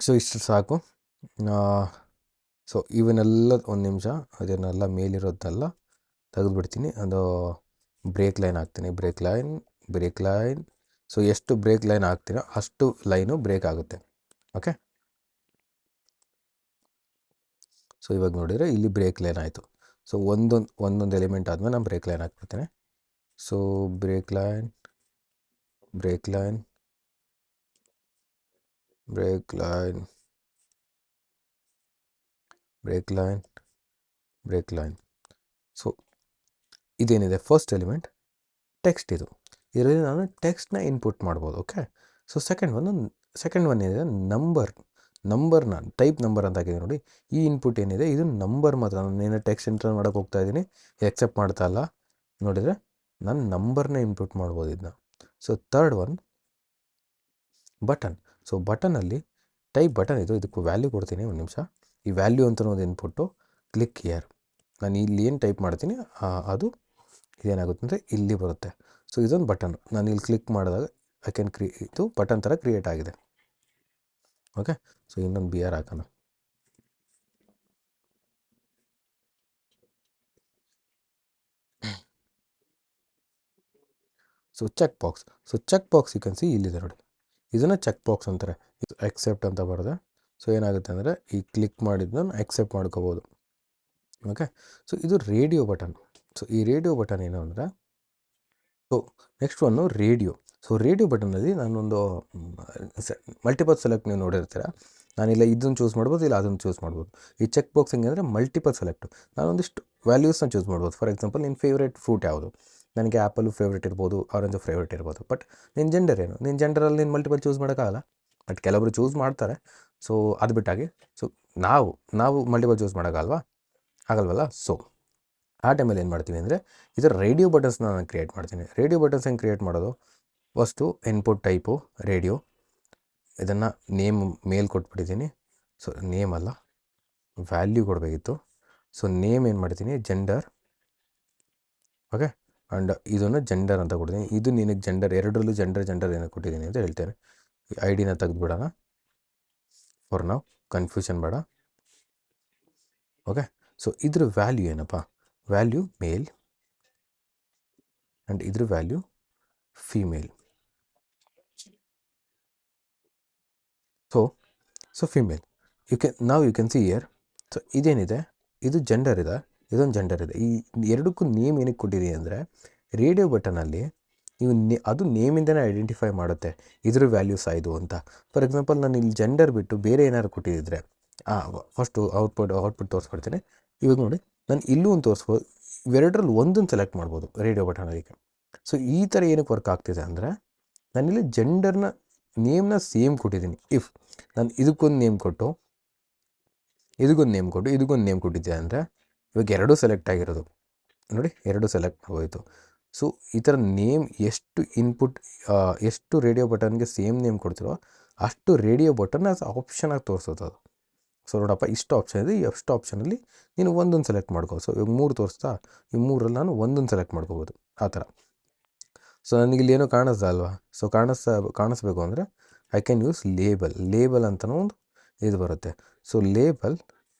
A: ಸೊ ಇಷ್ಟು ಸಾಕು. ಸೊ ಇವನ್ನೆಲ್ಲ ಒಂದು ನಿಮಿಷ ಅದನ್ನೆಲ್ಲ ಮೇಲಿರೋದನ್ನೆಲ್ಲ ತೆಗೆದುಬಿಡ್ತೀನಿ. ಅದು ಬ್ರೇಕ್ ಲೈನ್ ಹಾಕ್ತೀನಿ. Break line. ಸೊ ಎಷ್ಟು ಬ್ರೇಕ್ ಲೈನ್ ಹಾಕ್ತೀನೋ ಅಷ್ಟು ಲೈನು ಬ್ರೇಕ್ ಆಗುತ್ತೆ. ಓಕೆ. ಸೊ ಇವಾಗ ನೋಡಿದರೆ ಇಲ್ಲಿ ಬ್ರೇಕ್ ಲೈನ್ ಆಯಿತು. ಸೊ ಒಂದೊಂದು ಎಲಿಮೆಂಟ್ ಆದಮೇಲೆ ನಾನು ಬ್ರೇಕ್ ಲೈನ್ ಹಾಕ್ಬಿಡ್ತೇನೆ. ಸೊ ಬ್ರೇಕ್ ಲೈನ್, ಸೊ ಇದೇನಿದೆ ಫಸ್ಟ್ ಎಲಿಮೆಂಟ್ ಟೆಕ್ಸ್ಟ್. ಇದರಲ್ಲಿ ನಾನು ಟೆಕ್ಸ್ಟ್ನ ಇನ್ಪುಟ್ ಮಾಡ್ಬೋದು. ಓಕೆ. ಸೊ ಸೆಕೆಂಡ್ ಒನ್ ಏನಿದೆ ನಂಬರ್ನ ಟೈಪ್ ನಂಬರ್ ಅಂತ ಹಾಕಿದೆ ನೋಡಿ. ಈ ಇನ್ಪುಟ್ ಏನಿದೆ ಇದು ನಂಬರ್ ಮಾತ್ರ. ನಾನು ಏನೋ ಟೆಕ್ಸ್ಟ್ ಎಂಟರ್ ಮಾಡೋಕ್ಕೆ ಹೋಗ್ತಾ ಇದ್ದೀನಿ, ಎಕ್ಸೆಪ್ಟ್ ಮಾಡ್ತಾ ಇಲ್ಲ. ನೋಡಿದರೆ ನಾನು ನಂಬರ್ನ ಇನ್ಪುಟ್ ಮಾಡ್ಬೋದು ಇದನ್ನ. So third one button. So ಬಟನಲ್ಲಿ ಟೈಪ್ ಬಟನ್ ಇದಕ್ಕೆ ವ್ಯಾಲ್ಯೂ ಕೊಡ್ತೀನಿ. ಒಂದು ನಿಮಿಷ. ಈ ವ್ಯಾಲ್ಯೂ ಅಂತ ಒಂದು ಇನ್ಪುಟ್ಟು ಕ್ಲಿಕ್ ಹಿಯರ್. ನಾನು ಇಲ್ಲಿ ಏನು ಟೈಪ್ ಮಾಡ್ತೀನಿ ಅದು ಇದೇನಾಗುತ್ತೆ ಅಂದರೆ ಇಲ್ಲಿ ಬರುತ್ತೆ. ಸೊ ಇದೊಂದು ಬಟನ್. ನಾನು ಇಲ್ಲಿ ಕ್ಲಿಕ್ ಮಾಡಿದಾಗ ಇದು ಬಟನ್ ಥರ ಕ್ರಿಯೇಟ್ ಆಗಿದೆ. ಓಕೆ. ಸೊ ಇನ್ನೊಂದು BR ಹಾಕೋಣ. So check box. So check box you can see ಇಲ್ಲಿದೆ ನೋಡಿ, ಇದನ್ನು ಚೆಕ್ ಬಾಕ್ಸ್ ಅಂತಾರೆ. ಇದು ಎಕ್ಸೆಪ್ಟ್ ಅಂತ ಬರುತ್ತೆ. ಸೊ ಏನಾಗುತ್ತೆ ಅಂದರೆ ಈ ಕ್ಲಿಕ್ ಮಾಡಿದ್ದನ್ನು ಎಕ್ಸೆಪ್ಟ್ ಮಾಡ್ಕೋಬೋದು. ಓಕೆ. ಸೊ ಇದು ರೇಡಿಯೋ ಬಟನ್. ಸೊ ಈ ರೇಡಿಯೋ ಬಟನ್ ಏನು ಅಂದರೆ, so next one radio. So radio ಬಟನಲ್ಲಿ ನಾನೊಂದು ಮಲ್ಟಿಪಲ್ ಸೆಲೆಕ್ಟ್ ನೀವು ನೋಡಿರ್ತೀರ. ನಾನಿಲ್ಲ ಇದನ್ನು ಚೂಸ್ ಮಾಡ್ಬೋದು, ಇಲ್ಲ ಅದನ್ನು ಚೂಸ್ ಮಾಡ್ಬೋದು. ಈ ಚೆಕ್ ಬಾಕ್ಸ್ ಹೆಂಗೆ ಅಂದರೆ ಮಲ್ಟಿಪಲ್ ಸೆಲೆಕ್ಟು. ನಾನೊಂದಿಷ್ಟು ವ್ಯಾಲ್ಯೂಸ್ನ ಚೂಸ್ ಮಾಡ್ಬೋದು. ಫಾರ್ ಎಕ್ಸಾಂಪಲ್ ನಿನ್ನ ಫೇವ್ರೇಟ್ ಫ್ರೂಟ್ ಯಾವುದು? ನನಗೆ ಆ್ಯಪಲು ಫೇವ್ರೇಟ್ ಇರ್ಬೋದು, ಆರೆಂಜು ಫೇವ್ರೇಟ್ ಇರ್ಬೋದು. ಬಟ್ ನಿನ್ನ ಜೆಂಡರ್ ಏನು? ನಿನ್ನ ಜೆಂಡರಲ್ಲಿ ನೀನು ಮಲ್ಟಿಪಲ್ ಚೂಸ್ ಮಾಡೋಕ್ಕಾಗಲ್ಲ. ಬಟ್ ಕೆಲವೊಬ್ರು ಚೂಸ್ ಮಾಡ್ತಾರೆ. ಸೊ ಅದು ಬಿಟ್ಟಾಗಿ ಸೊ ನಾವು ಮಲ್ಟಿಪಲ್ ಚೂಸ್ ಮಾಡೋಕ್ಕಲ್ವಾ, ಆಗಲ್ವಲ್ಲ. ಸೊ ಆ ಟೈಮಲ್ಲಿ ಏನು ಮಾಡ್ತೀವಿ ಅಂದರೆ ಇದರ ರೇಡಿಯೋ ಬಟನ್ಸ್ನ ನಾನು ಕ್ರಿಯೇಟ್ ಮಾಡ್ತೀನಿ. ರೇಡಿಯೋ ಬಟನ್ಸ್ ಹೆಂಗೆ ಕ್ರಿಯೇಟ್ ಮಾಡೋದು? ಫಸ್ಟು ಇನ್ಪುಟ್ ಟೈಪು ರೇಡಿಯೋ, ಇದನ್ನು ನೇಮ್ ಮೇಲ್ ಕೊಟ್ಬಿಟ್ಟಿದ್ದೀನಿ. ಸೊ ನೇಮ್ ಅಲ್ಲ, ವ್ಯಾಲ್ಯೂ ಕೊಡಬೇಕಿತ್ತು. ಸೊ ನೇಮ್ ಏನು ಮಾಡ್ತೀನಿ, ಜೆಂಡರ್. ಓಕೆ. ಆ್ಯಂಡ್ ಇದನ್ನು ಜೆಂಡರ್ ಅಂತ ಕೊಡ್ತೀನಿ. ಇದು ನಿನಗೆ ಜೆಂಡರ್, ಎರಡರಲ್ಲೂ ಜೆಂಡರ್ ಏನಕ್ಕೆ ಕೊಟ್ಟಿದ್ದೀನಿ ಅಂತ ಹೇಳ್ತೇನೆ. ಐ ಡಿನ ತೆಗೆದುಬಿಡೋಣ ಫಾರ್ ನಾವು, ಕನ್ಫ್ಯೂಷನ್ ಬೇಡ. ಓಕೆ. ಸೊ ಇದ್ರ ವ್ಯಾಲ್ಯೂ ಏನಪ್ಪ? ವ್ಯಾಲ್ಯೂ ಮೇಲ್ ಆ್ಯಂಡ್ ಇದ್ರ value female. So female you can see here. So ಇದೇನಿದೆ, ಇದು ಜೆಂಡರ್ ಇದೆ, ಇದೊಂದು ಜೆಂಡರ್ ಇದೆ. ಈ ಎರಡಕ್ಕೂ ನೇಮ್ ಏನಕ್ಕೆ ಕೊಟ್ಟಿದ್ದೀನಿ ಅಂದರೆ ರೇಡಿಯೋ ಬಟನಲ್ಲಿ ನೀವು ಅದು ನೇಮಿಂದನೇ ಐಡೆಂಟಿಫೈ ಮಾಡುತ್ತೆ ಇದ್ರ ವ್ಯಾಲ್ಯೂಸ್ ಇದು ಅಂತ. ಫಾರ್ ಎಕ್ಸಾಂಪಲ್ ನಾನು ಇಲ್ಲಿ ಜೆಂಡರ್ ಬಿಟ್ಟು ಬೇರೆ ಏನಾದ್ರು ಕೊಟ್ಟಿದ್ದರೆ ಫಸ್ಟು ಔಟ್ಪುಟ್ ತೋರಿಸ್ಬಿಡ್ತೀನಿ. ಇವಾಗ ನೋಡಿ, ನಾನು ಇಲ್ಲೂ ಒಂದು ತೋರಿಸ್ಬೋದು, ಇವೆರಡರಲ್ಲಿ ಒಂದನ್ನು ಸೆಲೆಕ್ಟ್ ಮಾಡ್ಬೋದು ರೇಡಿಯೋ ಬಟನಲ್ಲಿ. ಸೊ ಈ ಥರ ಏನಕ್ಕೆ ವರ್ಕ್ ಆಗ್ತಿದೆ ಅಂದರೆ ನಾನಿಲ್ಲಿ ಜೆಂಡರ್ನ ನೇಮ್ನ ಸೇಮ್ ಕೊಟ್ಟಿದ್ದೀನಿ. ಇಫ್ ನಾನು ಇದಕ್ಕೊಂದು ನೇಮ್ ಕೊಟ್ಟು ಇದಕ್ಕೊಂದು ನೇಮ್ ಕೊಟ್ಟಿದ್ದೆ ಅಂದರೆ ಇವಾಗ ಎರಡೂ ಸೆಲೆಕ್ಟ್ ಆಗಿರೋದು ನೋಡಿ, ಎರಡೂ ಸೆಲೆಕ್ಟ್ ಆಗೋಯಿತು. ಸೊ ಈ ಥರ ನೇಮ್ ಎಷ್ಟು ರೇಡಿಯೋ ಬಟನ್ಗೆ ಸೇಮ್ ನೇಮ್ ಕೊಡ್ತಿರೋ ಅಷ್ಟು ರೇಡಿಯೋ ಬಟನ್ ಆಸ್ ಆಪ್ಷನಾಗಿ ತೋರಿಸೋದು ಅದು. ಸೊ ನೋಡಪ್ಪ, ಇಷ್ಟು ಆಪ್ಷನ್ ಇದೆ, ಈ ಅಷ್ಟು ಆಪ್ಷನಲ್ಲಿ ನೀನು ಒಂದೊಂದು ಸೆಲೆಕ್ಟ್ ಮಾಡ್ಕೋ. ಸೊ ಇವಾಗ 3 ತೋರಿಸ್ತಾ, ಈ 3ರಲ್ಲಿ ನಾನು ಒಂದೊಂದು ಸೆಲೆಕ್ಟ್ ಮಾಡ್ಕೋಬೋದು ಆ ಥರ. ಸೊ ನನಗಿಲ್ಲಿ ಏನೋ ಕಾಣಿಸ್ದ ಅಲ್ವಾ? ಸೊ ಕಾಣಿಸ್ಬೇಕು ಅಂದರೆ ಐ ಕ್ಯಾನ್ ಯೂಸ್ ಲೇಬಲ್ ಅಂತಲೂ ಒಂದು ಇದು ಬರುತ್ತೆ. ಸೊ ಲೇಬಲ್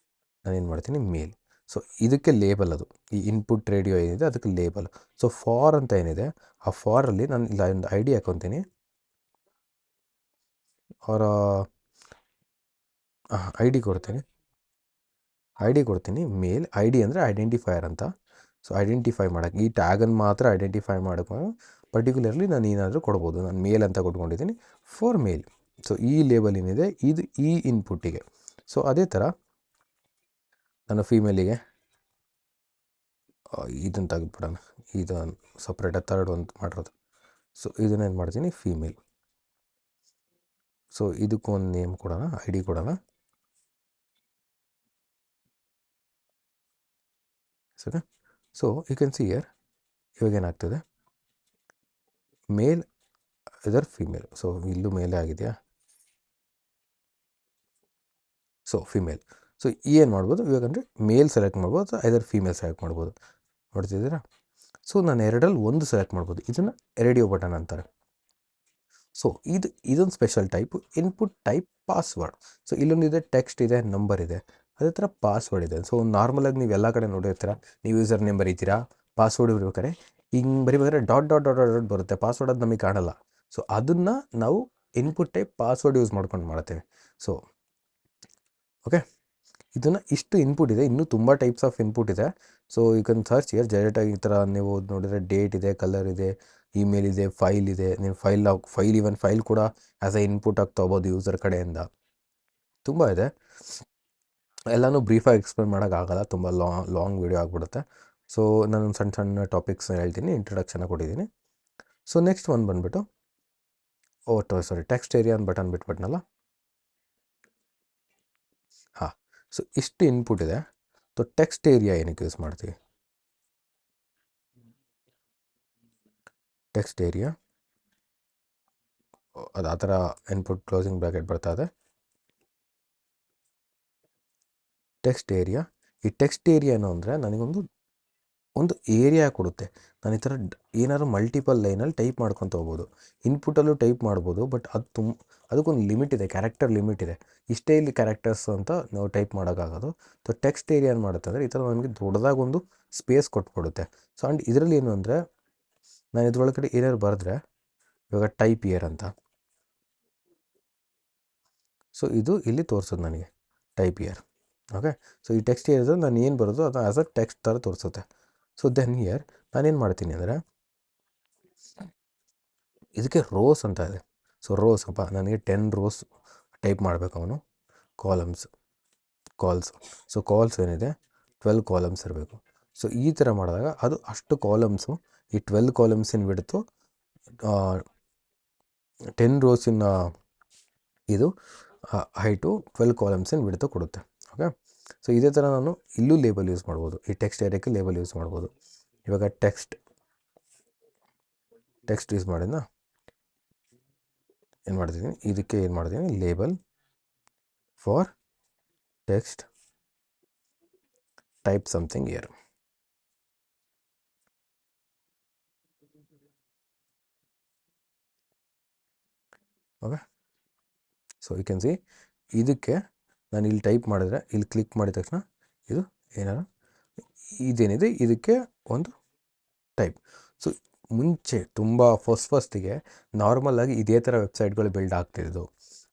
A: ನಾನೇನು ಮಾಡ್ತೀನಿ, ಮೇಲ್. ಸೊ ಇದಕ್ಕೆ ಲೇಬಲ್, ಅದು ಈ ಇನ್ಪುಟ್ ರೇಡಿಯೋ ಏನಿದೆ ಅದಕ್ಕೆ ಲೇಬಲ್. ಸೊ ಫಾರ್ ಅಂತ ಏನಿದೆ, ಆ ಫಾರಲ್ಲಿ ನಾನು ಇಲ್ಲ ಒಂದು ಐ ಡಿ ಹಾಕೊತೀನಿ, ಅವರ ಐ ಡಿ ಕೊಡ್ತೀನಿ ಮೇಲ್. ಐ ಡಿ ಅಂದರೆ ಐಡೆಂಟಿಫೈಯರ್ ಅಂತ. ಸೊ ಐಡೆಂಟಿಫೈ ಮಾಡೋಕ್ಕೆ ಈ ಟ್ಯಾಗನ್ನು ಮಾತ್ರ ಐಡೆಂಟಿಫೈ ಮಾಡೋಕ್ಕೆ ಪರ್ಟಿಕ್ಯುಲರ್ಲಿ ನಾನು ಏನಾದರೂ ಕೊಡ್ಬೋದು. ನಾನು ಮೇಲ್ ಅಂತ ಕೊಟ್ಕೊಂಡಿದ್ದೀನಿ, ಫಾರ್ ಮೇಲ್. ಸೊ ಈ ಲೇಬಲ್ ಏನಿದೆ ಇದು ಈ ಇನ್ಪುಟ್ಟಿಗೆ. ಸೊ ಅದೇ ಥರ ನಾನು ಫೀಮೇಲಿಗೆ ಇದನ್ನು ತೆಗೆದುಬಿಡೋಣ, ಇದು ಸಪ್ರೇಟಾಗಿ ಥರ್ಡ್ ಒಂದು ಮಾಡಿರೋದು. ಸೊ ಇದನ್ನೇನು ಮಾಡ್ತೀನಿ, ಫೀಮೇಲ್. ಸೊ ಇದಕ್ಕೊಂದು ನೇಮ್ ಕೊಡೋಣ, ಐ ಡಿ ಕೊಡೋಣ. ಸರಿ. So you can see here, ಇವಾಗ ಏನಾಗ್ತದೆ, ಮೇಲ್ ಇದರ್ ಫೀಮೇಲ್. ಸೊ ಇಲ್ಲೂ ಮೇಲೇ ಆಗಿದೆಯಾ? So female. ಸೊ ಏನು ಮಾಡ್ಬೋದು ಇವಾಗ ಅಂದರೆ ಮೇಲ್ ಸೆಲೆಕ್ಟ್ ಮಾಡ್ಬೋದು ಅಥವಾ ಐದರ್ ಫೀಮೇಲ್ ಸೆಲೆಕ್ಟ್ ಮಾಡ್ಬೋದು. ನೋಡ್ತಿದ್ದೀರಾ? ಸೊ ನಾನು ಎರಡರಲ್ಲಿ ಒಂದು ಸೆಲೆಕ್ಟ್ ಮಾಡ್ಬೋದು. ಇದನ್ನು ರೇಡಿಯೋ ಬಟನ್ ಅಂತಾರೆ. ಸೊ ಇದೊಂದು special type, input type password. So ಇಲ್ಲೊಂದಿದೆ, ಟೆಕ್ಸ್ಟ್ ಇದೆ, ನಂಬರ್ ಇದೆ, ಅದೇ ಥರ ಪಾಸ್ವರ್ಡ್ ಇದೆ. ಸೊ ನಾರ್ಮಲಾಗಿ ನೀವು ಎಲ್ಲ ಕಡೆ ನೋಡಿರ್ತೀರ, ನೀವು ಯೂಸರ್ ನೇಮ್ ಬರೀತೀರಾ, ಪಾಸ್ವರ್ಡ್ ಬರೀಬೇಕಾರೆ ಹಿಂಗೆ ಬರೀಬೇಕಾದ್ರೆ ಡಾಟ್ ಡಾಟ್ ಡಾಟ್ ಡಾಟ್ ಬರುತ್ತೆ, ಪಾಸ್ವರ್ಡ್ ಅದು ನಮಗೆ ಕಾಣಲ್ಲ. ಸೊ ಅದನ್ನು ನಾವು ಇನ್ಪುಟ್ ಟೈಪ್ ಪಾಸ್ವರ್ಡ್ ಯೂಸ್ ಮಾಡ್ಕೊಂಡು ಮಾಡ್ತೇವೆ. ಸೊ ಓಕೆ, ಇದನ್ನು ಇಷ್ಟು ಇನ್ಪುಟ್ ಇದೆ, ಇನ್ನೂ ತುಂಬ ಟೈಪ್ಸ್ ಆಫ್ ಇನ್ಪುಟ್ ಇದೆ. So you can search here. ಡೈರೆಕ್ಟಾಗಿ ಈ ಥರ ನೀವು ನೋಡಿದರೆ ಡೇಟ್ ಇದೆ, ಕಲರ್ ಇದೆ, ಇಮೇಲ್ ಇದೆ, ಫೈಲ್ ಇದೆ. ನೀವು ಫೈಲ್ ಕೂಡ ಆ್ಯಸ್ ಎ ಇನ್ಪುಟ್ ಆಗಿ ತೊಗೋಬೋದು ಯೂಸರ್ ಕಡೆಯಿಂದ. ತುಂಬ ಇದೆ, ಎಲ್ಲನೂ ಬ್ರೀಫಾಗಿ ಎಕ್ಸ್ಪ್ಲೇನ್ ಮಾಡೋಕ್ಕಾಗಲ್ಲ, ತುಂಬ ಲಾಂಗ್ ವೀಡಿಯೋ ಆಗಿಬಿಡುತ್ತೆ. ಸೊ ನಾನು ಸಣ್ಣ ಸಣ್ಣ ಟಾಪಿಕ್ಸ್ ಹೇಳ್ತೀನಿ, ಇಂಟ್ರೊಡಕ್ಷನ್ ಕೊಟ್ಟಿದ್ದೀನಿ. ಸೊ ನೆಕ್ಸ್ಟ್ ಒಂದು ಬಂದುಬಿಟ್ಟು ಟೆಕ್ಸ್ಟ್ ಏರಿಯಾ ಬಟನ್ ಬಿಟ್ಬಿಟ್ನಲ್ಲ. ಹಾಂ, ಸೊ ಇಷ್ಟು ಇನ್ಪುಟ್ ಇದೆ. ಸೊ ಟೆಕ್ಸ್ಟ್ ಏರಿಯಾ ಏನಕ್ಕೆ ಯೂಸ್ ಮಾಡ್ತೀವಿ? ಟೆಕ್ಸ್ಟ್ ಏರಿಯಾ ಅದು ಆ ಥರ ಇನ್ಪುಟ್ ಕ್ಲೋಸಿಂಗ್ ಬ್ರಾಕೆಟ್ ಬರ್ತಾ ಇದೆ. ಟೆಕ್ಸ್ಟ್ ಏರಿಯಾ, ಈ ಟೆಕ್ಸ್ಟ್ ಏರಿಯಾ ಏನು ಅಂದರೆ ನನಗೊಂದು ಒಂದು ಏರಿಯಾ ಕೊಡುತ್ತೆ. ನಾನು ಈ ಥರ ಏನಾದ್ರು ಮಲ್ಟಿಪಲ್ ಲೈನಲ್ಲಿ ಟೈಪ್ ಮಾಡ್ಕೊತ ಹೋಗ್ಬೋದು. ಇನ್ಪುಟಲ್ಲೂ ಟೈಪ್ ಮಾಡ್ಬೋದು, ಬಟ್ ಅದಕ್ಕೊಂದು ಲಿಮಿಟ್ ಇದೆ, ಕ್ಯಾರೆಕ್ಟರ್ ಲಿಮಿಟ್ ಇದೆ. ಇಷ್ಟೇ ಇಲ್ಲಿ ಕ್ಯಾರೆಕ್ಟರ್ಸ್ ಅಂತ ನಾವು ಟೈಪ್ ಮಾಡೋಕ್ಕಾಗೋದು. ಸೊ ಟೆಕ್ಸ್ಟ್ ಏರಿಯಾ ಏನು ಮಾಡುತ್ತೆ ಅಂದರೆ ಈ ಥರ ನನಗೆ ದೊಡ್ಡದಾಗೊಂದು ಸ್ಪೇಸ್ ಕೊಟ್ಬಿಡುತ್ತೆ. ಸೊ ಆ್ಯಂಡ್ ಇದರಲ್ಲಿ ಏನು ಅಂದರೆ ನಾನು ಇದ್ರೊಳಗಡೆ ಏನಾದ್ರು ಬರೆದ್ರೆ, ಇವಾಗ ಟೈಪ್ ಇಯರ್ ಅಂತ, ಸೊ ಇದು ಇಲ್ಲಿ ತೋರಿಸೋದು ನನಗೆ ಟೈಪ್ ಇಯರ್. ಓಕೆ, ಸೊ ಈ ಟೆಕ್ಸ್ಟ್ ಇಯರ್ ನಾನು ಏನು ಬರೋದು ಅದು ಆ್ಯಸ್ ಅ ಟೆಕ್ಸ್ಟ್ ಥರ ತೋರಿಸುತ್ತೆ. ಸೊ ದೆನ್ ಇಯರ್ ನಾನೇನು ಮಾಡ್ತೀನಿ ಅಂದರೆ ಇದಕ್ಕೆ ರೋಸ್ ಅಂತ ಇದೆ. ಸೊ ರೋಸ್ ಅಪ್ಪ ನನಗೆ 10 ರೋಸ್ ಟೈಪ್ ಮಾಡಬೇಕು. ಅವನು ಕಾಲಮ್ಸ್ ಸೊ ಕಾಲ್ಸ್ ಏನಿದೆ 12 ಕಾಲಮ್ಸ್ ಇರಬೇಕು. ಸೊ ಈ ಥರ ಮಾಡಿದಾಗ ಅದು ಅಷ್ಟು ಕಾಲಮ್ಸು, ಈ 12 ಕಾಲಮ್ಸಿನ ಬಿಡ್ತು 10 ರೋಸಿನ ಇದು ಹೈಟು 12 ಕಾಲಮ್ಸಿನ ಬಿಡ್ತು ಕೊಡುತ್ತೆ. ಓಕೆ, ಸೊ ಇದೇ ಥರ ನಾನು ಇಲ್ಲೂ ಲೇಬಲ್ ಯೂಸ್ ಮಾಡ್ಬೋದು. ಈ ಟೆಕ್ಸ್ಟ್ ಏರಿಯಾಕ್ಕೆ ಲೇಬಲ್ ಯೂಸ್ ಮಾಡ್ಬೋದು. ಇವಾಗ ಟೆಕ್ಸ್ಟ್ ಯೂಸ್ ಮಾಡಿದ್ನ ಏನು ಮಾಡ್ತಿದ್ದೀನಿ, ಇದಕ್ಕೆ ಏನು ಮಾಡ್ತೀನಿ, label for text type something here. Okay, so you can see ಇದಕ್ಕೆ ನಾನು ಇಲ್ಲಿ ಟೈಪ್ ಮಾಡಿದ್ರೆ, ಇಲ್ಲಿ ಕ್ಲಿಕ್ ಮಾಡಿದ ತಕ್ಷಣ ಇದು ಏನಾರು ಇದೇನಿದೆ ಇದಕ್ಕೆ ಒಂದು ಟೈಪ್. ಸೊ ಮುಂಚೆ ತುಂಬ ಫಸ್ಟಿಗೆ ನಾರ್ಮಲಾಗಿ ಇದೇ ಥರ ವೆಬ್ಸೈಟ್ಗಳು ಬಿಲ್ಡ್ ಆಗ್ತಿದ್ದು,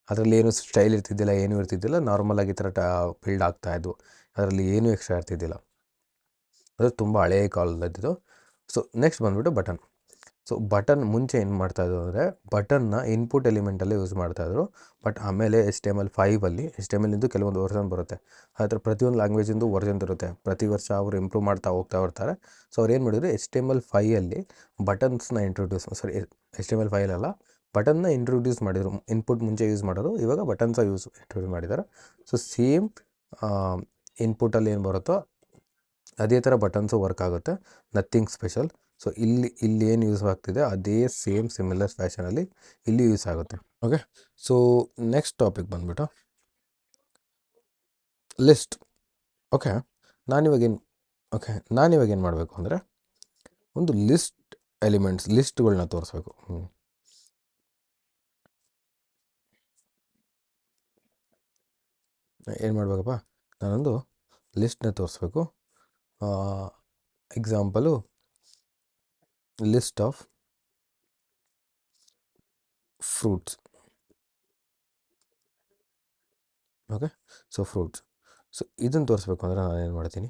A: ಅದರಲ್ಲಿ ಏನು ಸ್ಟೈಲ್ ಇರ್ತಿದ್ದಿಲ್ಲ, ಏನೂ ಇರ್ತಿದ್ದಿಲ್ಲ. ನಾರ್ಮಲಾಗಿ ಈ ಥರ ಬಿಲ್ಡ್ ಆಗ್ತಾಯಿದ್ವು, ಅದರಲ್ಲಿ ಏನೂ ಎಕ್ಸ್ಟ್ರಾ ಇರ್ತಿದ್ದಿಲ್ಲ. ಅದು ತುಂಬ ಹಳೆಯ ಕಾಲದದ್ದು. ಸೊ ನೆಕ್ಸ್ಟ್ ಬಂದುಬಿಟ್ಟು ಬಟನ್. ಸೊ ಬಟನ್ ಮುಂಚೆ ಏನು ಮಾಡ್ತಾಯಿದ್ರು ಅಂದರೆ ಬಟನ್ನ ಇನ್ಪುಟ್ ಎಲಿಮೆಂಟಲ್ಲೇ ಯೂಸ್ ಮಾಡ್ತಾಯಿದ್ರು. ಬಟ್ ಆಮೇಲೆ HTML5 HTML ಕೆಲವೊಂದು ವರ್ಷನ್ ಬರುತ್ತೆ. ಆ ಥರ ಪ್ರತಿಯೊಂದು ಲ್ಯಾಂಗ್ವೇಜಿಂದು ವರ್ಷನ್ ಇರುತ್ತೆ. ಪ್ರತಿ ವರ್ಷ ಅವರು ಇಂಪ್ರೂವ್ ಮಾಡ್ತಾ ಹೋಗ್ತಾ ಇರ್ತಾರೆ. ಸೊ ಅವ್ರು ಏನು ಮಾಡಿದ್ರು, HTML5 ಬಟನ್ಸ್ನ ಇಂಟ್ರೊಡ್ಯೂಸ್ HTML5 ಅಲ್ಲ, ಬಟನ್ನ ಇಂಟ್ರೊಡ್ಯೂಸ್ ಮಾಡಿದರು. ಇನ್ಪುಟ್ ಮುಂಚೆ ಯೂಸ್ ಮಾಡೋರು, ಇವಾಗ ಬಟನ್ಸ ಇಂಟ್ರೊಡ್ಯೂಸ್ ಮಾಡಿದ್ದಾರೆ. ಸೊ ಸೇಮ್ ಇನ್ಪುಟಲ್ಲಿ ಏನು ಬರುತ್ತೋ ಅದೇ ಥರ ಬಟನ್ಸು ವರ್ಕ್ ಆಗುತ್ತೆ, ನಥಿಂಗ್ ಸ್ಪೆಷಲ್. ಸೊ ಇಲ್ಲಿ ಏನು ಯೂಸ್ ಆಗ್ತಿದೆ ಅದೇ ಸೇಮ್ ಸಿಮಿಲರ್ ಫ್ಯಾಷನಲ್ಲಿ ಇಲ್ಲಿ ಯೂಸ್ ಆಗುತ್ತೆ. ಓಕೆ, ಸೊ ನೆಕ್ಸ್ಟ್ ಟಾಪಿಕ್ ಬಂದ್ಬಿಟ್ಟು ಲಿಸ್ಟ್. ಓಕೆ, ನಾನಿವಾಗ ಏನು ಮಾಡಬೇಕು ಅಂದರೆ ಒಂದು ಲಿಸ್ಟ್ಗಳನ್ನ ತೋರಿಸ್ಬೇಕು. ಏನು ಮಾಡಬೇಕಪ್ಪ, ನಾನೊಂದು ಲಿಸ್ಟ್ನ ತೋರಿಸ್ಬೇಕು. Example list of fruits. Okay, so fruits. So ಇದನ್ನು ತೋರಿಸ್ಬೇಕು ಅಂದರೆ ನಾನು ಏನು ಮಾಡ್ತೀನಿ,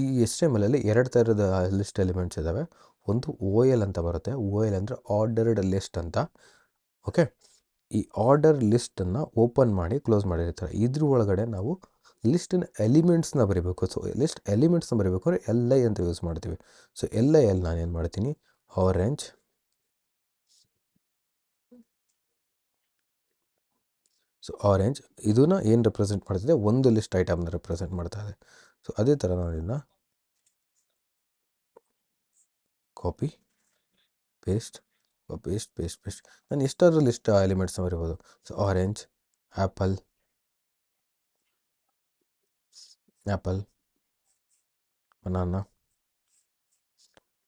A: ಈ HTML ಎರಡು ಥರದ ಲಿಸ್ಟ್ ಎಲಿಮೆಂಟ್ಸ್ ಇದ್ದಾವೆ. ಒಂದು OL ಅಂತ ಬರುತ್ತೆ. OL ಅಂದರೆ ಆರ್ಡರ್ಡ್ ಲಿಸ್ಟ್ ಅಂತ. ಓಕೆ, ಈ ಆರ್ಡರ್ ಲಿಸ್ಟನ್ನು ಓಪನ್ ಮಾಡಿ ಕ್ಲೋಸ್ ಮಾಡಿರ್ತಾರೆ. ಇದ್ರ ಒಳಗಡೆ ನಾವು ಲಿಸ್ಟಿನ ಎಲಿಮೆಂಟ್ಸ್ನ ಬರೀಬೇಕು. ಸೊ ಲಿಸ್ಟ್ ಎಲಿಮೆಂಟ್ಸ್ನ ಬರೀಬೇಕಾದ್ರೆ LI ಅಂತ ಯೂಸ್ ಮಾಡ್ತೀವಿ. ಸೊ LI ನಾನೇನು ಮಾಡ್ತೀನಿ, ಆರೆಂಜ್, ಸೊ ಆರೆಂಜ್ ಇದನ್ನು ಏನು ರೆಪ್ರೆಸೆಂಟ್ ಮಾಡ್ತಿದೆ, ಒಂದು ಲಿಸ್ಟ್ ಐಟಮ್ನ ರೆಪ್ರೆಸೆಂಟ್ ಮಾಡ್ತಾ ಇದೆ. ಸೊ ಅದೇ ಥರ ನಾನು ಇದನ್ನು ಕಾಪಿ ಪೇಸ್ಟ್ ನಾನು ಎಷ್ಟಾದರೂ ಲಿಸ್ಟ್ ಎಲಿಮೆಂಟ್ಸ್ನ ಬರೀಬೋದು. So orange, apple, banana.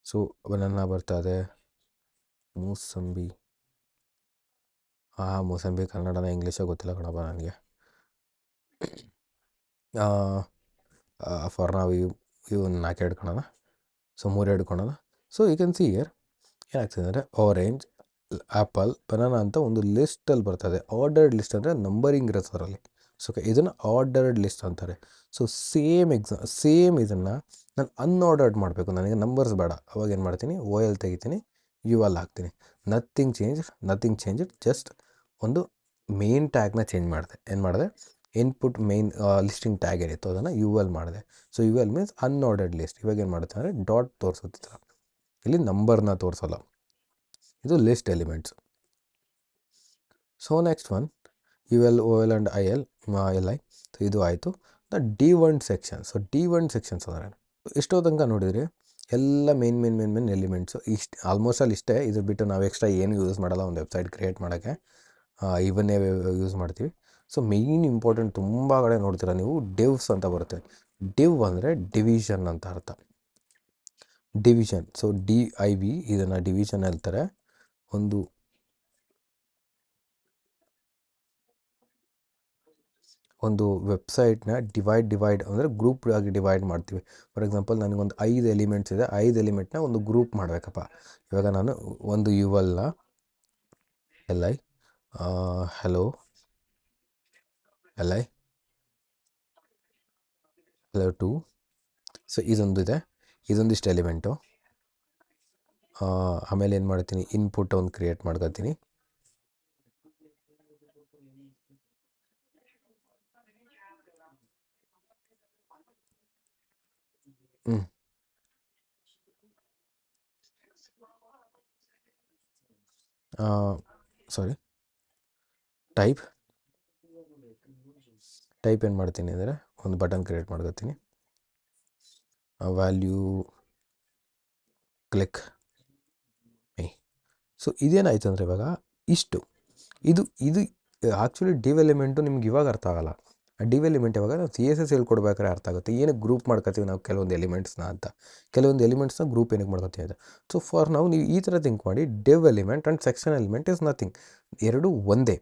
A: So banana ಬರ್ತಾ ಇದೆ, ಮೂಸಂಬಿ. ಮೂಸಂಬಿ ಕನ್ನಡನ ಇಂಗ್ಲೀಷಾಗ ಗೊತ್ತಿಲ್ಲ ಕಣಪ್ಪ ನನಗೆ. ಫಾರ್ ನಾವು ಇವು 4 ಹಿಡ್ಕೊಳೋಣ. ಸೊ 3 ಹಿಡ್ಕೊಳೋಣ. So you can see here ಏನಾಗ್ತದೆ ಅಂದರೆ ಆರೆಂಜ್, ಆ್ಯಪಲ್, ಬನಾನಾ ಅಂತ ಒಂದು ಲಿಸ್ಟಲ್ಲಿ ಬರ್ತದೆ. ಆರ್ಡರ್ಡ್ ಲಿಸ್ಟ್ ಅಂದರೆ ನಂಬರಿಂಗ್ ಇರುತ್ತೆ ಅದರಲ್ಲಿ. ಸೊ ಇದನ್ನು ಆರ್ಡರ್ಡ್ ಲಿಸ್ಟ್ ಅಂತಾರೆ. ಸೊ ಸೇಮ್ ಇದನ್ನು ನಾನು ಅನ್ಆರ್ಡರ್ಡ್ ಮಾಡಬೇಕು, ನನಗೆ ನಂಬರ್ಸ್ ಬೇಡ. ಅವಾಗ ಏನು ಮಾಡ್ತೀನಿ, OL ತೆಗಿತೀನಿ, UL ಹಾಕ್ತೀನಿ. ನಥಿಂಗ್ ಚೇಂಜ್, ಜಸ್ಟ್ ಒಂದು ಮೇನ್ ಟ್ಯಾಗ್ನ ಚೇಂಜ್ ಮಾಡಿದೆ. ಏನು ಮಾಡಿದೆ, ಇನ್ಪುಟ್ ಮೇನ್ ಲಿಸ್ಟಿಂಗ್ ಟ್ಯಾಗ್ ಏನಿತ್ತು ಅದನ್ನು UL ಮಾಡಿದೆ. So UL means unordered list. ಇವಾಗ ಏನು ಮಾಡುತ್ತೆ ಅಂದರೆ ಡಾಟ್ ತೋರಿಸುತ್ತೆ, ಇಲ್ಲಿ ನಂಬರ್ನ ತೋರಿಸೋಲ್ಲ. ಇದು list elements. So next one UL, OL and LI. So ಇದು ಆಯಿತು. D1 section. So D1 sections ಅಂದರೆ ಎಷ್ಟೋ ತನಕ ನೋಡಿದರೆ ಎಲ್ಲ ಮೇನ್ ಎಲಿಮೆಂಟ್ಸು ಆಲ್ಮೋಸ್ಟ್ ಅಲ್ಲಿ ಇಷ್ಟೇ. ಇದ್ರ ಬಿಟ್ಟು ನಾವು ಎಕ್ಸ್ಟ್ರಾ ಏನು ಯೂಸ್ ಮಾಡಲ್ಲ ಒಂದು ವೆಬ್ಸೈಟ್ ಕ್ರಿಯೇಟ್ ಮಾಡೋಕ್ಕೆ, ಇವನ್ನೇ ಯೂಸ್ ಮಾಡ್ತೀವಿ. ಸೊ ಮೇಯ್ನ್ ಇಂಪಾರ್ಟೆಂಟ್ ತುಂಬ ಕಡೆ ನೋಡ್ತೀರಾ ನೀವು, ಡಿವ್ಸ್ ಅಂತ ಬರುತ್ತೆ. ಡಿವ್ ಅಂದರೆ ಡಿವಿಷನ್ ಅಂತ ಅರ್ಥ. ಡಿವಿಷನ್. ಸೊ DIV ಇದನ್ನು ಡಿವಿಷನ್ ಹೇಳ್ತಾರೆ. ಒಂದು ವೆಬ್ಸೈಟ್ನ ಡಿವೈಡ್ ಅಂದರೆ ಗ್ರೂಪ್ ಆಗಿ ಡಿವೈಡ್ ಮಾಡ್ತೀವಿ. ಫಾರ್ ಎಕ್ಸಾಂಪಲ್ ನನಗೊಂದು 5 ಎಲಿಮೆಂಟ್ಸ್ ಇದೆ, 5 ಎಲಿಮೆಂಟ್ನ ಒಂದು ಗ್ರೂಪ್ ಮಾಡಬೇಕಪ್ಪ. ಇವಾಗ ನಾನು ಒಂದು UL LI hello LI hello 2. So ಇದೊಂದಿಷ್ಟು ಎಲಿಮೆಂಟು. ಆಮೇಲೆ ಏನು ಮಾಡ್ತೀನಿ, ಇನ್ಪುಟ್ ಒಂದು ಕ್ರಿಯೇಟ್ ಮಾಡ್ಕೊತೀನಿ. ಸಾರಿ ಟೈಪ್ ಏನು ಮಾಡ್ತೀನಿ ಅಂದರೆ ಒಂದು ಬಟನ್ ಕ್ರಿಯೇಟ್ ಮಾಡ್ಕೊತೀನಿ. ವ್ಯಾಲ್ಯೂ ಕ್ಲಿಕ್ ಮೈ. ಸೊ ಇದೇನಾಯ್ತು ಅಂದರೆ ಇವಾಗ ಇದು ಆ್ಯಕ್ಚುಲಿ ಡಿವ್ ಎಲಿಮೆಂಟು ನಿಮ್ಗೆ ಇವಾಗ ಅರ್ಥ ಆಗಲ್ಲ. ಆ ಡಿವ್ ಎಲಿಮೆಂಟ್ ಇವಾಗ ನಾವು CSS ಹೇಳ್ಕೊಡ್ಬೇಕಾದ್ರೆ ಅರ್ಥ ಆಗುತ್ತೆ. ಏನಕ್ಕೆ ಗ್ರೂಪ್ ಮಾಡ್ಕೊತೀವಿ ನಾವು ಕೆಲವೊಂದು ಎಲಿಮೆಂಟ್ಸ್ನ ಗ್ರೂಪ್ ಏನಕ್ಕೆ ಮಾಡ್ಕೊತೀವಿ ಅಂತ. ಸೊ ಫಾರ್ ನಾವು ನೀವು ಈ ಥರ ಥಿಂಕ್ ಮಾಡಿ, dew element and section element is nothing, ಎರಡೂ ಒಂದೇ.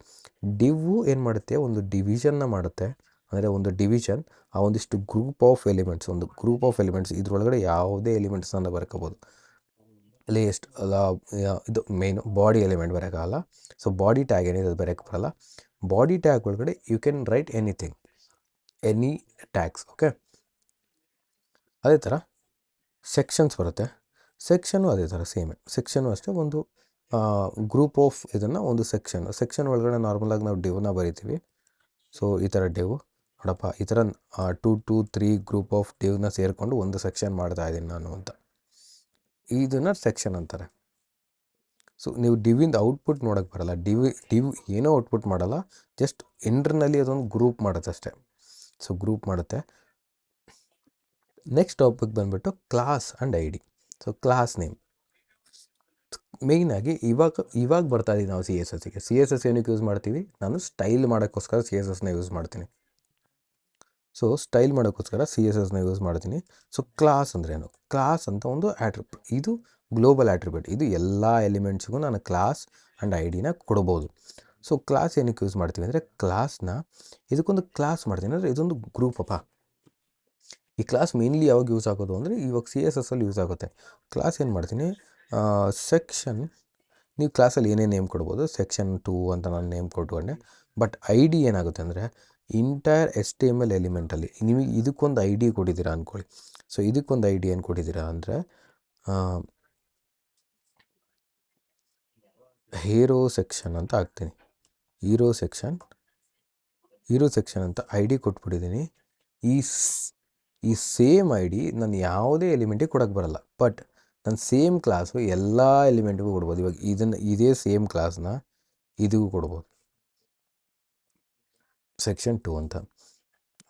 A: ಡಿವ್ವು ಏನು ಮಾಡುತ್ತೆ, ಒಂದು ಡಿವಿಷನ್ನ ಮಾಡುತ್ತೆ. ಅಂದರೆ ಒಂದು ಡಿವಿಷನ್ ಆ ಒಂದಿಷ್ಟು ಗ್ರೂಪ್ ಆಫ್ ಎಲಿಮೆಂಟ್ಸ್ ಇದ್ರೊಳಗಡೆ ಯಾವುದೇ ಎಲಿಮೆಂಟ್ಸನ್ನು ಬರ್ಕೋಬೋದು. ಲಿಸ್ಟ್ ಇದು ಮೇನ್ ಬಾಡಿ ಎಲಿಮೆಂಟ್ ಬರೋಕ್ಕಾಗಲ್ಲ. ಸೊ ಬಾಡಿ ಟ್ಯಾಗ್ ಏನಿದೆ ಅದು ಬರೋಕ್ಕೆ ಬರಲ್ಲ. ಬಾಡಿ ಟ್ಯಾಗ್ ಒಳಗಡೆ you can write any tags. Okay, ಅದೇ ಥರ ಸೆಕ್ಷನ್ಸ್ ಬರುತ್ತೆ. ಸೆಕ್ಷನ್ನು ಅದೇ ಥರ ಸೇಮೇ. ಸೆಕ್ಷನ್ನು ಅಷ್ಟೇ ಒಂದು ಗ್ರೂಪ್ ಆಫ್ ಇದನ್ನು ಒಂದು ಸೆಕ್ಷನ್ ಒಳಗಡೆ ನಾರ್ಮಲಾಗಿ ನಾವು ಡಿವ್ನ ಬರಿತೀವಿ. ಸೊ ಈ ಥರ ಡಿವ್ ನೋಡಪ್ಪ, ಈ ಥರ 2 to 3 ಗ್ರೂಪ್ ಆಫ್ ಡಿವ್ನ ಸೇರಿಕೊಂಡು ಒಂದು ಸೆಕ್ಷನ್ ಮಾಡ್ತಾ ಇದ್ದೀನಿ ನಾನು ಅಂತ, ಇದನ್ನು ಸೆಕ್ಷನ್ ಅಂತಾರೆ. ಸೊ ನೀವು ಡಿವಿಂದ ಔಟ್ಪುಟ್ ನೋಡೋಕ್ಕೆ ಬರಲ್ಲ. ಡಿವ್ ಏನೋ ಔಟ್ಪುಟ್ ಮಾಡಲ್ಲ, ಜಸ್ಟ್ ಇಂಟರ್ನಲ್ಲಿ ಅದೊಂದು ಗ್ರೂಪ್ ಮಾಡುತ್ತೆ ಅಷ್ಟೇ. ಸೊ ಗ್ರೂಪ್ ಮಾಡುತ್ತೆ. ನೆಕ್ಸ್ಟ್ ಟಾಪಿಕ್ ಬಂದುಬಿಟ್ಟು class and ID. So class name ಮೇಯ್ನಾಗಿ ಇವಾಗ ಬರ್ತಾ ಇದ್ದೀವಿ ನಾವು CSS ಏನಕ್ಕೆ ಯೂಸ್ ಮಾಡ್ತೀವಿ, ನಾನು ಸ್ಟೈಲ್ ಮಾಡೋಕ್ಕೋಸ್ಕರ CSSನ ಯೂಸ್ ಮಾಡ್ತೀನಿ. ಸೊ ಸ್ಟೈಲ್ ಮಾಡೋಕ್ಕೋಸ್ಕರ CSSನ ಯೂಸ್ ಮಾಡ್ತೀನಿ. ಸೊ ಕ್ಲಾಸ್ ಅಂದ್ರೇನು, ಕ್ಲಾಸ್ ಅಂತ ಒಂದು ಆಟ್ರಿಬ್ಯೂಟ್, ಇದು ಗ್ಲೋಬಲ್ ಆಟ್ರಿಬ್ಯೂಟ್. ಇದು ಎಲ್ಲ ಎಲಿಮೆಂಟ್ಸ್ಗೂ ನಾನು ಕ್ಲಾಸ್ ಆ್ಯಂಡ್ IDನ ಕೊಡ್ಬೋದು. ಸೊ ಕ್ಲಾಸ್ ಏನಕ್ಕೆ ಯೂಸ್ ಮಾಡ್ತೀವಿ ಅಂದರೆ, ಇದಕ್ಕೊಂದು ಕ್ಲಾಸ್ ಮಾಡ್ತೀನಿ ಅಂದರೆ ಇದೊಂದು ಗ್ರೂಪಪ್ಪ. ಈ ಕ್ಲಾಸ್ ಮೇನ್ಲಿ ಯಾವಾಗ ಯೂಸ್ ಆಗೋದು ಅಂದರೆ ಇವಾಗ CSSಲ್ಲಿ ಯೂಸ್ ಆಗುತ್ತೆ. ಕ್ಲಾಸ್ ಏನು ಮಾಡ್ತೀನಿ, ಸೆಕ್ಷನ್, ನೀವು ಕ್ಲಾಸಲ್ಲಿ ಏನೇ ನೇಮ್ ಕೊಡ್ಬೋದು. ಸೆಕ್ಷನ್ 2 ಅಂತ ನಾನು ನೇಮ್ ಕೊಟ್ಕೊಂಡೆ. ಬಟ್ ID ಏನಾಗುತ್ತೆ ಅಂದರೆ ಇಂಟೈರ್ HTML ಎಲಿಮೆಂಟಲ್ಲಿ ನಿಮಗೆ ಇದಕ್ಕೊಂದು ID ಕೊಟ್ಟಿದ್ದೀರಾ ಅಂದ್ಕೊಳ್ಳಿ. ಸೊ ಇದಕ್ಕೊಂದು ID ಏನು ಕೊಟ್ಟಿದ್ದೀರಾ ಅಂದರೆ ಹೀರೋ ಸೆಕ್ಷನ್ ಅಂತ ಹಾಕ್ತೀನಿ. ಹೀರೋ ಸೆಕ್ಷನ್ ಅಂತ ID ಕೊಟ್ಬಿಟ್ಟಿದ್ದೀನಿ. ಈ ಸೇಮ್ ID ನಾನು ಯಾವುದೇ ಎಲಿಮೆಂಟಿಗೆ ಕೊಡೋಕ್ಕೆ ಬರಲ್ಲ, ಬಟ್ ನಾನು ಸೇಮ್ ಕ್ಲಾಸು ಎಲ್ಲ ಎಲಿಮೆಂಟಿಗೂ ಕೊಡ್ಬೋದು. ಇವಾಗ ಇದೇ ಸೇಮ್ ಕ್ಲಾಸ್ನ ಇದಕ್ಕೂ ಕೊಡ್ಬೋದು, ಸೆಕ್ಷನ್ 2 ಅಂತ.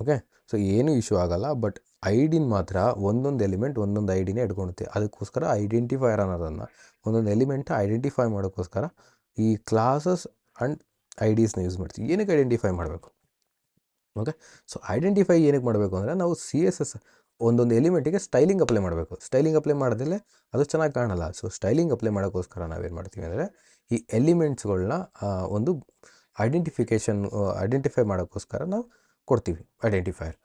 A: ಓಕೆ, ಸೊ ಏನೂ ಇಶ್ಯೂ ಆಗೋಲ್ಲ. ಬಟ್ ಐಡಿನ ಮಾತ್ರ ಒಂದೊಂದು ಎಲಿಮೆಂಟ್ ಒಂದೊಂದು ಐಡಿನೇ ಇಟ್ಕೊಳುತ್ತೆ. ಅದಕ್ಕೋಸ್ಕರ ಐಡೆಂಟಿಫೈಯರ್ ಅನ್ನೋದನ್ನು, ಒಂದೊಂದು ಎಲಿಮೆಂಟ್ ಐಡೆಂಟಿಫೈ ಮಾಡೋಕ್ಕೋಸ್ಕರ ಈ ಕ್ಲಾಸಸ್ ಆ್ಯಂಡ್ IDಸ್ನ ಯೂಸ್ ಮಾಡ್ತೀವಿ. ಏನಕ್ಕೆ ಐಡೆಂಟಿಫೈ ಮಾಡಬೇಕು? ಓಕೆ, ಸೊ ಐಡೆಂಟಿಫೈ ಏನಕ್ಕೆ ಮಾಡಬೇಕು ಅಂದರೆ, ನಾವು CSS ಒಂದೊಂದು ಎಲಿಮೆಂಟಿಗೆ ಸ್ಟೈಲಿಂಗ್ ಅಪ್ಲೈ ಮಾಡಬೇಕು. ಸ್ಟೈಲಿಂಗ್ ಅಪ್ಲೈ ಮಾಡಿದ್ರೆ ಅದು ಚೆನ್ನಾಗಿ ಕಾಣಲ್ಲ. ಸೊ ಸ್ಟೈಲಿಂಗ್ ಅಪ್ಲೈ ಮಾಡೋಕ್ಕೋಸ್ಕರ ನಾವೇನು ಮಾಡ್ತೀವಿ ಅಂದರೆ, ಈ ಎಲಿಮೆಂಟ್ಸ್ಗಳನ್ನ ಒಂದು ಐಡೆಂಟಿಫೈ ಮಾಡೋಕ್ಕೋಸ್ಕರ ನಾವು ಕೊಡ್ತೀವಿ ಐಡೆಂಟಿಫೈಯರ್.